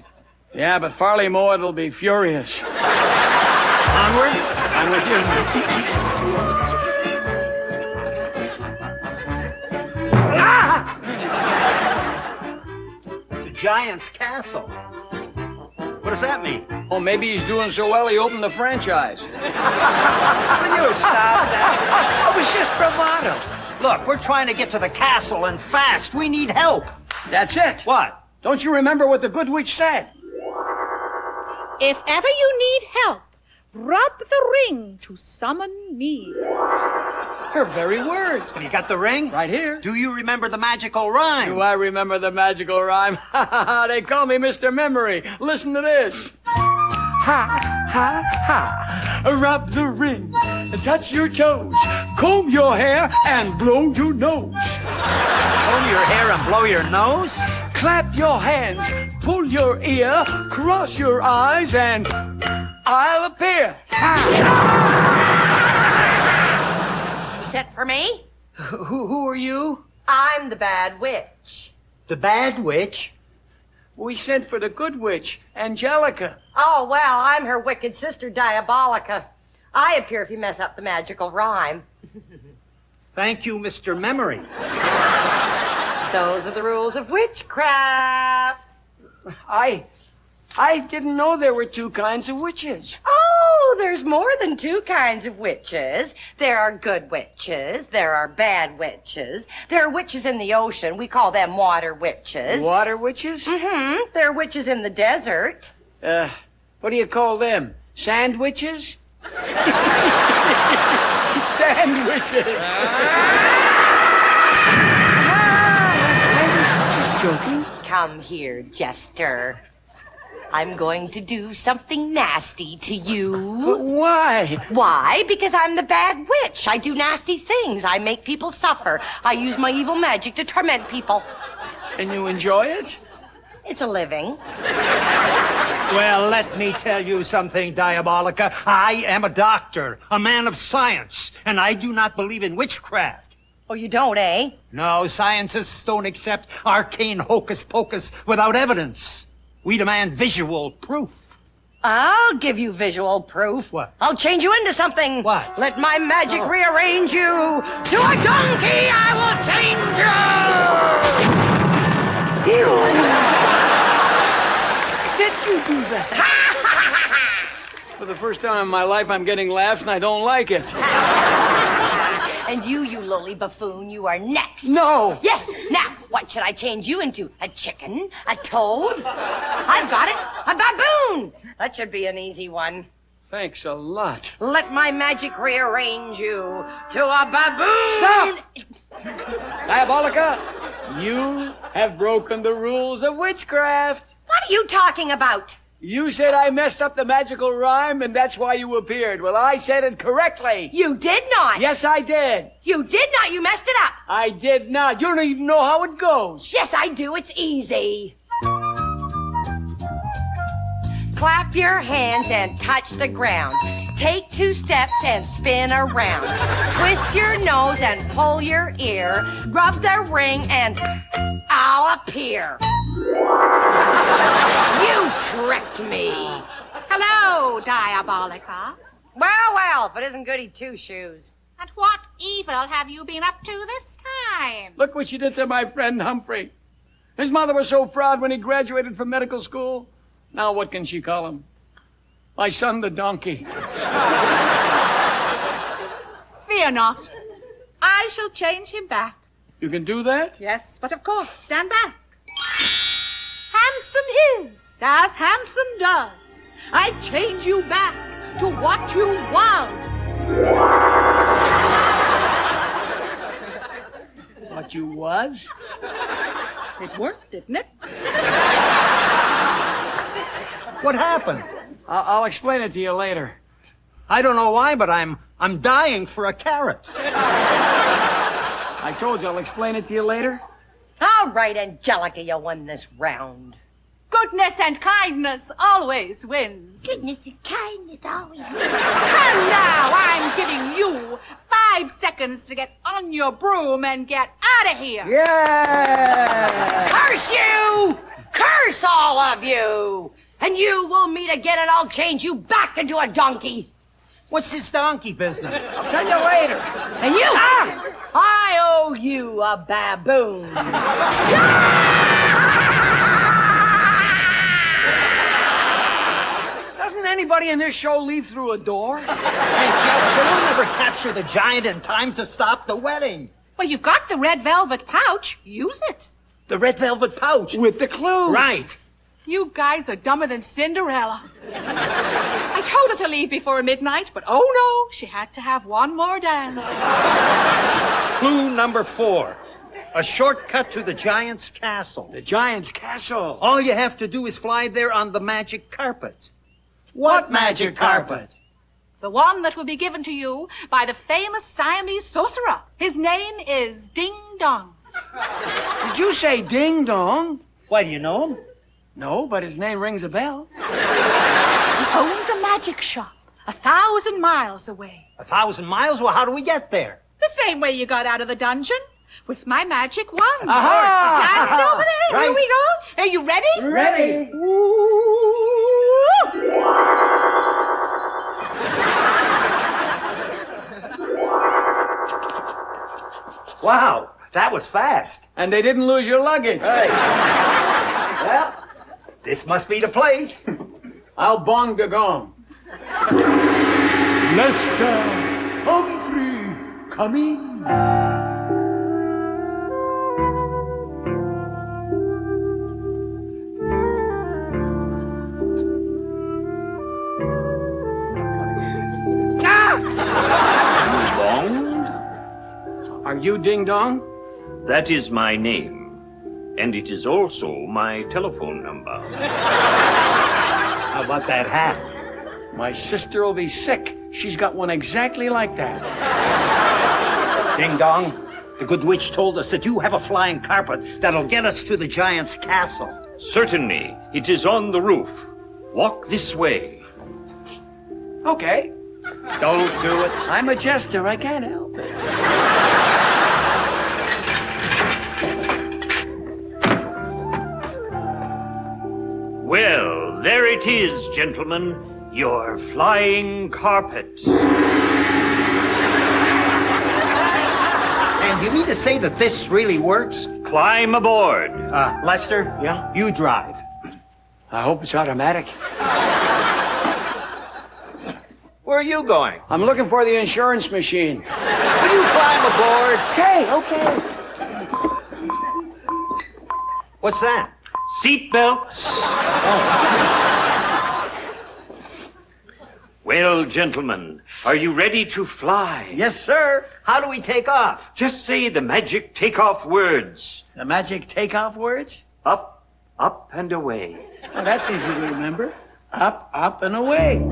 Yeah, but Farley Moore will be furious. Onward. I'm with you. The Giant's Castle. What does that mean? Oh, maybe he's doing so well he opened the franchise. Will you stop that? It was just bravado. Look, we're trying to get to the castle and fast. We need help. That's it. What? Don't you remember what the good witch said? If ever you need help, rub the ring to summon me. Her very words. Have you got the ring? Right here. Do you remember the magical rhyme? Do I remember the magical rhyme? They call me Mr. Memory. Listen to this. Ha, ha, ha. Rub the ring, touch your toes, comb your hair, and blow your nose. Comb your hair and blow your nose? Clap your hands, pull your ear, cross your eyes, and I'll appear. You sent for me? Who are you? I'm the bad witch. The bad witch? We sent for the good witch, Angelica. Oh, well, I'm her wicked sister, Diabolica. I appear if you mess up the magical rhyme. Thank you, Mr. Memory. Those are the rules of witchcraft. I didn't know there were two kinds of witches. Oh, there's more than two kinds of witches. There are good witches. There are bad witches. There are witches in the ocean. We call them water witches. Water witches? Mm-hmm. There are witches in the desert. What do you call them? Sand witches? Sand witches. I was just joking. Come here, Jester. I'm going to do something nasty to you. But why? Why? Because I'm the bad witch. I do nasty things. I make people suffer. I use my evil magic to torment people. And you enjoy it? It's a living. Well, let me tell you something, Diabolica. I am a doctor, a man of science, and I do not believe in witchcraft. Oh, you don't, eh? No, scientists don't accept arcane hocus pocus without evidence. We demand visual proof. I'll give you visual proof. What? I'll change you into something. What? Let my magic rearrange you. To a donkey I will change you. Did you do that? For the first time in my life, I'm getting laughs and I don't like it. And you lowly buffoon, you are next. No. Yes. Now, what should I change you into? A chicken? A toad? I've got it. A baboon. That should be an easy one. Thanks a lot. Let my magic rearrange you to a baboon. Stop! Diabolica, you have broken the rules of witchcraft. What are you talking about? You said I messed up the magical rhyme, and that's why you appeared. Well, I said it correctly. You did not. Yes, I did. You did not. You messed it up. I did not. You don't even know how it goes. Yes, I do. It's easy. Clap your hands and touch the ground. Take 2 steps and spin around. Twist your nose and pull your ear. Rub the ring and I'll appear. You tricked me. Hello, Diabolica. Well, if it isn't Goody Two-Shoes. And what evil have you been up to this time? Look what you did to my friend Humphrey. His mother was so proud when he graduated from medical school. Now what can she call him? My son, the donkey. Fear not. I shall change him back. You can do that? Yes, but of course, stand back. Handsome is as handsome does. I change you back to what you was. What you was? It worked, didn't it? What happened? I'll explain it to you later. I don't know why, but I'm dying for a carrot. I told you I'll explain it to you later. All right, Angelica, you won this round. Goodness and kindness always wins. Goodness and kindness always wins. And now I'm giving you 5 seconds to get on your broom and get out of here. Yeah! Curse you! Curse all of you! And you will meet again and I'll change you back into a donkey. What's this donkey business? I'll tell you later. And you, I owe you a baboon. Doesn't anybody in this show leave through a door? Hey, Jeff, we'll never capture the giant in time to stop the wedding. Well, you've got the red velvet pouch. Use it. The red velvet pouch. With the clues. Right. You guys are dumber than Cinderella. I told her to leave before midnight, but oh no, she had to have one more dance. Clue number 4. A shortcut to the giant's castle. The giant's castle. All you have to do is fly there on the magic carpet. What magic carpet? The one that will be given to you by the famous Siamese sorcerer. His name is Ding Dong. Did you say Ding Dong? Why, do you know him? No, but his name rings a bell. He owns a magic shop 1,000 miles away. 1,000 miles? Well, how do we get there? The same way you got out of the dungeon. With my magic wand. Aha! Standing over there. Right. Here we go. Are you ready? Ready. Wow, that was fast. And they didn't lose your luggage. Hey. Well, this must be the place. I'll bong the gong. Lester Humphrey, come in. Are you Ding Dong? That is my name, and it is also my telephone number. How about that hat? My sister will be sick. She's got one exactly like that. Ding Dong, the good witch told us that you have a flying carpet that'll get us to the giant's castle. Certainly, it is on the roof. Walk this way. Okay. Don't do it. I'm a jester. I can't help it. Well, there it is, gentlemen. Your flying carpet. And you mean to say that this really works? Climb aboard. Lester? Yeah? You drive. I hope it's automatic. Where are you going? I'm looking for the insurance machine. Will you climb aboard? Okay. What's that? Seatbelts. Well, gentlemen, are you ready to fly? Yes, sir. How do we take off? Just say the magic takeoff words. The magic takeoff words? Up, up, and away. Oh, that's easy to remember. Up, up, and away.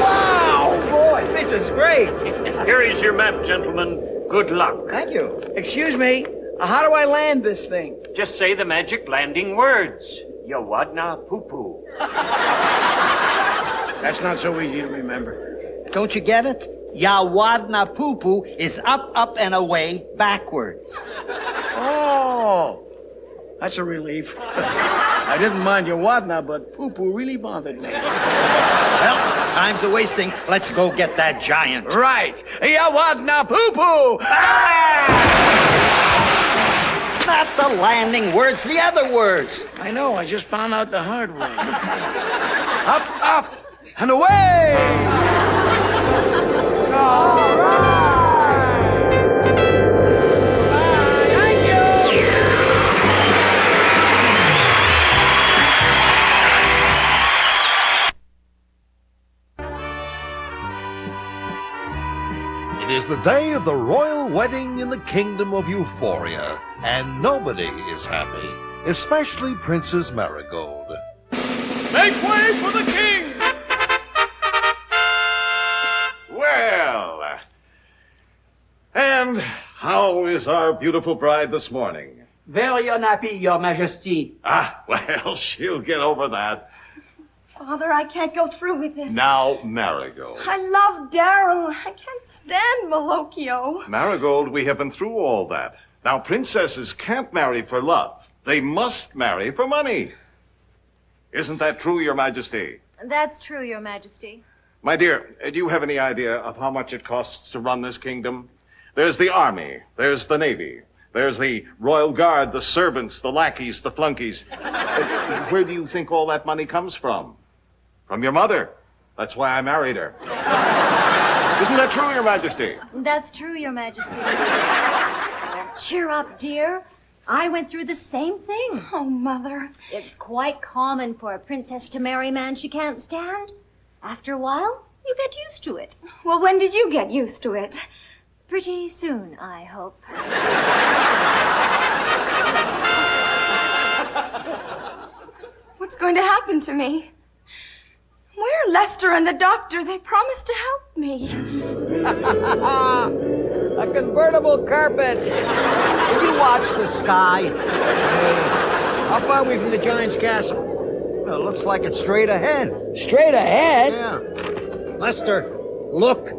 Wow, boy, this is great. Here is your map, gentlemen. Good luck. Thank you. Excuse me. How do I land this thing? Just say the magic landing words. Yawadna poo-poo. That's not so easy to remember. Don't you get it? Yawadna poo-poo is up, up, and away backwards. Oh, that's a relief. I didn't mind your wadna, but poo-poo really bothered me. Well, time's a wasting. Let's go get that giant. Right. Yawadna poo-poo! Not the landing words, the other words. I know, I just found out the hard way. Up, up, and away! All right! Bye, thank you! It is the day of the royal wedding in the kingdom of euphoria, and nobody is happy, especially Princess Marigold. Make way for the king! Well, and how is our beautiful bride this morning? Very unhappy, Your Majesty. Ah, well, she'll get over that. Father, I can't go through with this. Now, Marigold. I love Daryl. I can't stand Malocchio. Marigold, we have been through all that. Now, princesses can't marry for love. They must marry for money. Isn't that true, Your Majesty? That's true, Your Majesty. My dear, do you have any idea of how much it costs to run this kingdom? There's the army, there's the navy, there's the royal guard, the servants, the lackeys, the flunkies. Where do you think all that money comes from? From your mother. That's why I married her. Isn't that true, Your Majesty? That's true, Your Majesty. Cheer up, dear. I went through the same thing. Oh, Mother. It's quite common for a princess to marry a man she can't stand. After a while, you get used to it. Well, when did you get used to it? Pretty soon, I hope. What's going to happen to me? Where are Lester and the doctor? They promised to help me. A convertible carpet. Will you watch the sky? How far are we from the Giant's castle? Well, it looks like it's straight ahead. Straight ahead? Yeah. Lester, look.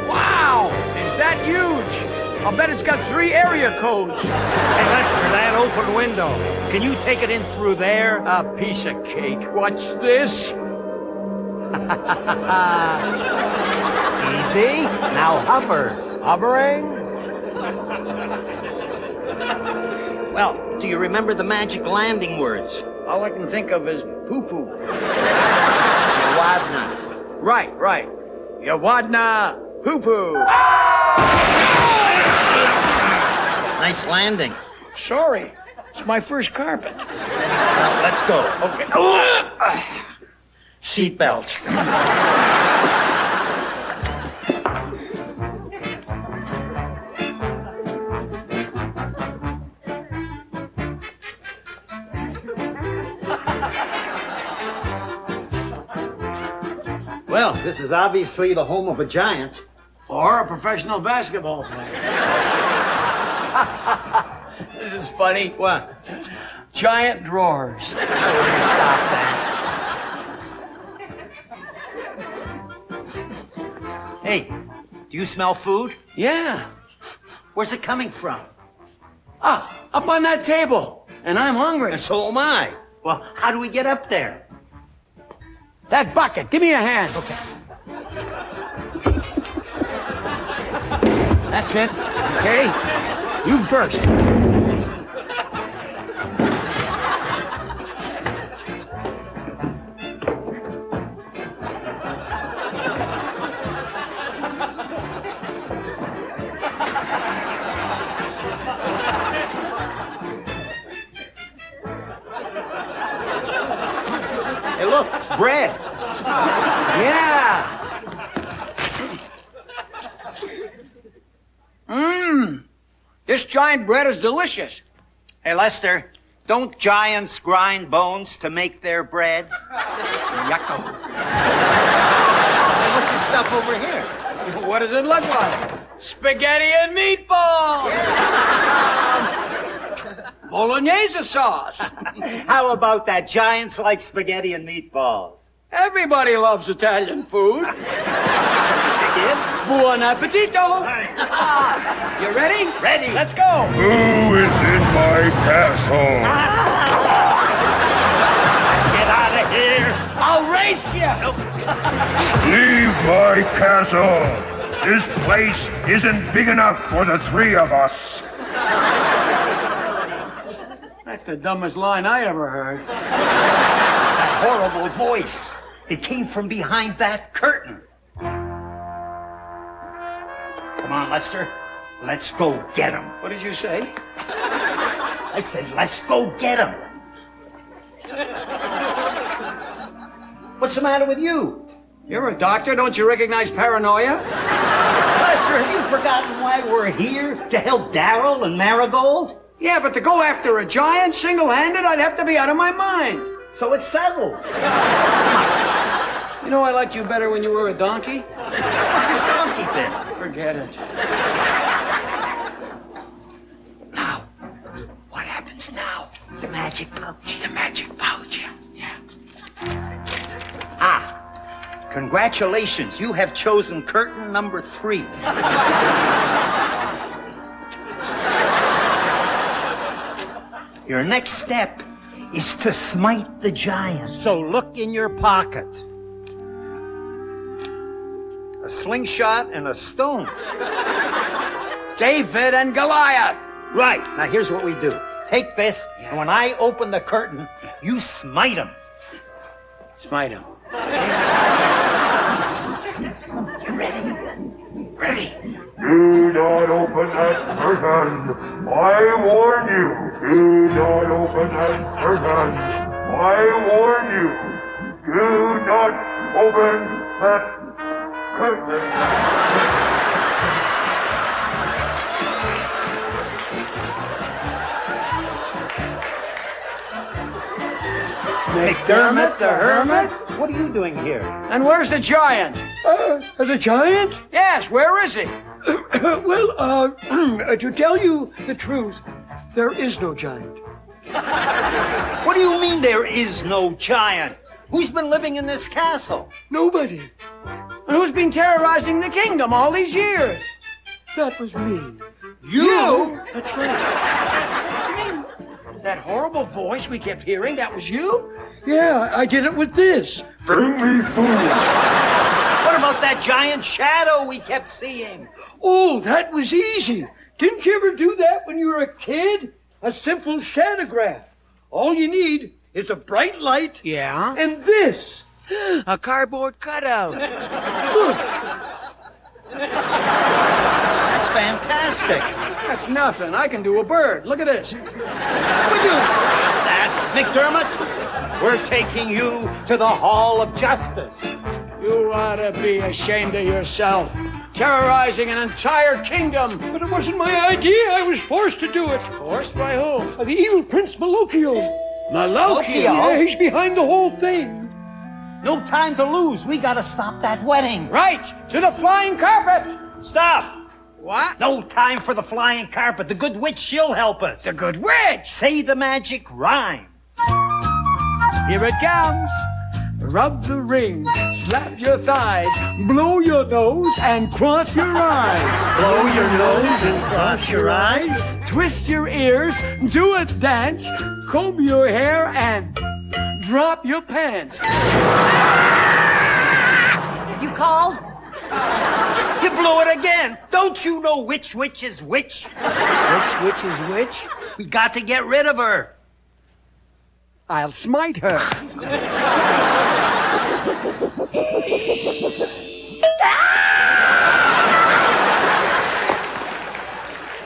Wow! Is that huge? I'll bet it's got 3 area codes. Hey, Lester, that open window. Can you take it in through there? A piece of cake. Watch this. Easy. Now hover. Hovering? Well, do you remember the magic landing words? All I can think of is poo-poo. Yawadna. Right. Yawadna poo-poo. Nice landing. Sorry. It's my first carpet. Now, let's go. Okay. Seat belts. Well, this is obviously the home of a giant. Or a professional basketball player. This is funny. What? Giant drawers. Stop that. Hey, do you smell food? Yeah. Where's it coming from? Ah, up on that table. And I'm hungry. And so am I. Well, how do we get up there? That bucket. Give me a hand. Okay. That's it. Okay? You first. Hey, look, bread. Yeah. This giant bread is delicious. Hey, Lester, don't giants grind bones to make their bread? Yucko. Hey, what's this stuff over here? What does it look like? Spaghetti and meatballs! Bolognese sauce. How about that? Giants like spaghetti and meatballs. Everybody loves Italian food. Buon appetito! You ready? Ready. Let's go. Who is in my castle? Get out of here. I'll race you. Leave my castle. This place isn't big enough for the 3 of us. That's the dumbest line I ever heard. That horrible voice. It came from behind that curtain. Come on, Lester. Let's go get him. What did you say? I said, let's go get him. What's the matter with you? You're a doctor. Don't you recognize paranoia? Lester! Mister, have you forgotten why we're here? To help Daryl and Marigold? Yeah, but to go after a giant single-handed, I'd have to be out of my mind. So it's settled. You know, I liked you better when you were a donkey. What's this donkey thing? Forget it. Now, what happens now? The magic pouch. The magic pouch. Yeah. Ah, congratulations. You have chosen curtain number 3. Your next step is to smite the giant. So look in your pocket. A slingshot and a stone. David and Goliath. Right. Now here's what we do. Take this, and when I open the curtain, you smite him. Smite him. You ready? Ready. Do not open that curtain. I warn you. Do not open that curtain. I warn you. Do not open that curtain. McDermott the Hermit? What are you doing here? And where's the giant? The giant? Yes, where is he? Well, to tell you the truth, there is no giant. What do you mean there is no giant? Who's been living in this castle? Nobody. And who's been terrorizing the kingdom all these years? That was me. You? That's right. You mean that horrible voice we kept hearing, that was you? Yeah, I did it with this. Bring me food. What about that giant shadow we kept seeing? Oh, that was easy. Didn't you ever do that when you were a kid? A simple shadowgraph. All you need is a bright light. Yeah? And this. A cardboard cutout. Look. That's fantastic. That's nothing. I can do a bird. Look at this. Will you stop that, McDermott? We're taking you to the Hall of Justice. You ought to be ashamed of yourself. Terrorizing an entire kingdom. But it wasn't my idea. I was forced to do it. Forced by who? By the evil Prince Malocchio. Malocchio? Yeah, he's behind the whole thing. No time to lose. We gotta stop that wedding. Right! To the flying carpet! Stop! What? No time for the flying carpet. The good witch, she'll help us. The good witch! Say the magic rhyme. Here it comes. Rub the ring, slap your thighs, blow your nose and cross your eyes. Blow your nose and cross your eyes. Twist your ears, do a dance, comb your hair and drop your pants. You called? You blew it again. Don't you know which witch is which? Which witch is which? We got to get rid of her. I'll smite her.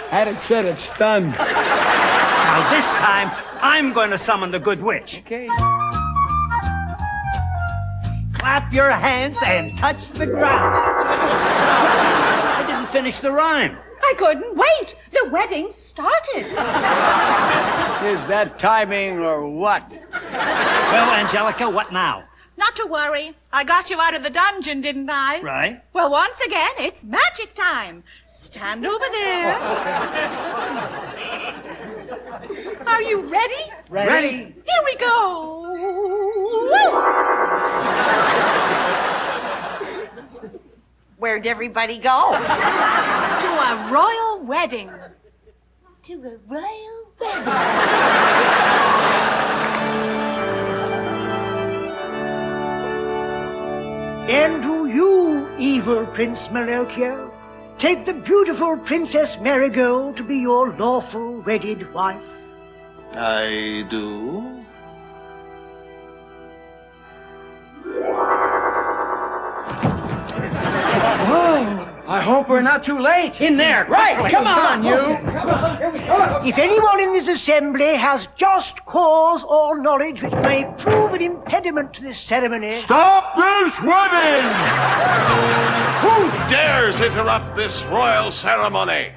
Had it said it's stunned. Now this time, I'm going to summon the good witch. Okay. Clap your hands and touch the ground. I didn't finish the rhyme. I couldn't wait. The wedding started. Is that timing or what? Well, Angelica, what now? Not to worry. I got you out of the dungeon, didn't I? Right. Well, once again, it's magic time. Stand over there. Are you ready? Ready. Here we go. Where'd everybody go? To a royal wedding. To a royal wedding. And do you, evil Prince Malocchio, take the beautiful Princess Marigold to be your lawful wedded wife? I do. Oh, I hope we're not too late. In there. Right, quickly. come on, you. Come on, here we go. If anyone in this assembly has just cause or knowledge which may prove an impediment to this ceremony... Stop this wedding! Who dares interrupt this royal ceremony?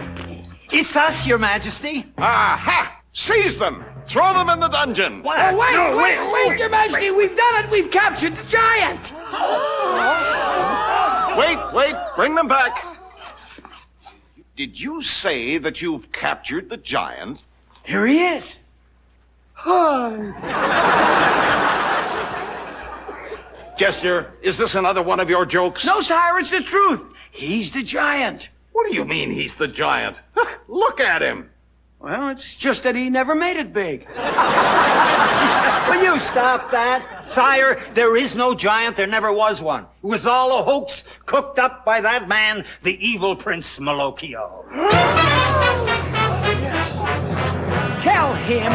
It's us, Your Majesty. Aha! Seize them! Throw them in the dungeon! Oh, wait, Your Majesty, we've done it! We've captured the giant! Wait, bring them back. Did you say that you've captured the giant? Here he is. Hi. Jester, is this another one of your jokes? No, sire, it's the truth. He's the giant. What do you mean he's the giant? Look at him. Well, it's just that he never made it big. Will you stop that? Sire, there is no giant. There never was one. It was all a hoax cooked up by that man, the evil Prince Malocchio. Tell him.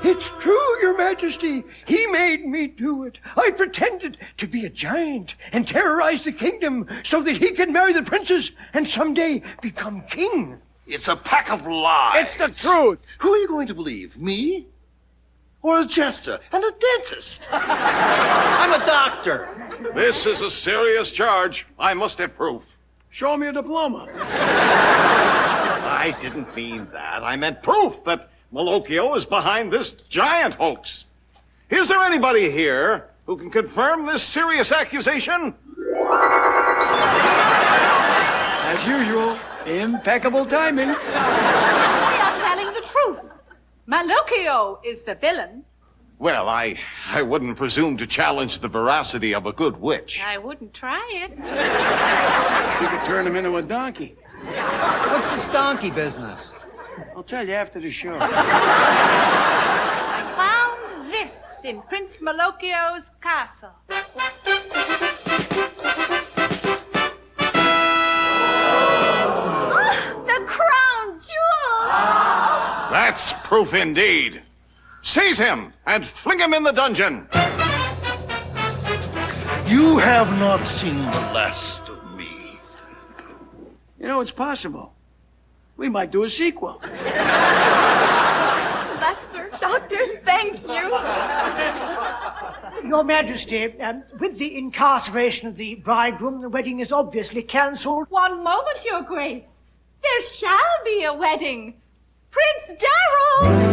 It's true, Your Majesty. He made me do it. I pretended to be a giant and terrorize the kingdom so that he could marry the princess and someday become king. It's a pack of lies. It's the truth. Who are you going to believe, me? Or a jester and a dentist? I'm a doctor. This is a serious charge. I must have proof. Show me your diploma. I didn't mean that. I meant proof that Malocchio is behind this giant hoax. Is there anybody here who can confirm this serious accusation? As usual, impeccable timing. We are telling the truth. Malocchio is the villain. Well, I wouldn't presume to challenge the veracity of a good witch. I wouldn't try it. You could turn him into a donkey. What's this donkey business? I'll tell you after the show. I found this in Prince Malocchio's castle. The crown jewel! That's proof indeed. Seize him and fling him in the dungeon. You have not seen the last of me. You know, it's possible. We might do a sequel. Lester, Doctor, thank you. Your Majesty, with the incarceration of the bridegroom, the wedding is obviously cancelled. One moment, Your Grace. There shall be a wedding. Prince Darrell!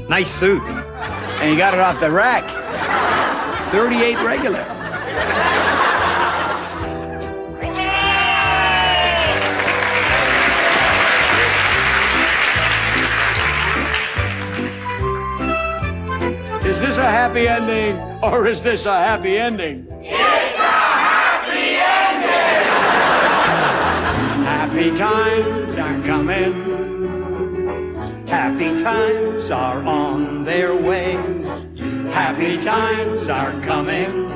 Nice suit. And you got it off the rack. 38 regular. Is this a happy ending, or is this a happy ending? It's a happy ending! Happy times are coming. Happy times are on their way. Happy times are coming.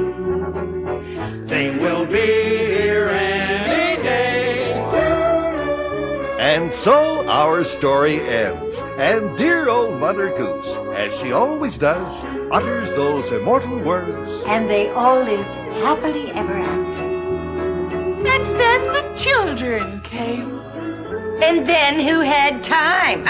They will be here any day. And so our story ends. And dear old Mother Goose, as she always does, utters those immortal words. And they all lived happily ever after. And then the children came. And then who had time?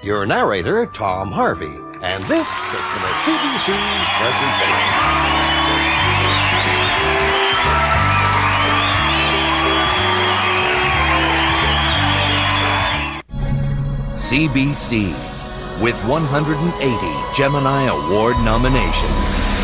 Your narrator, Tom Harvey, and this has been a CBC presentation. CBC, with 180 Gemini Award nominations.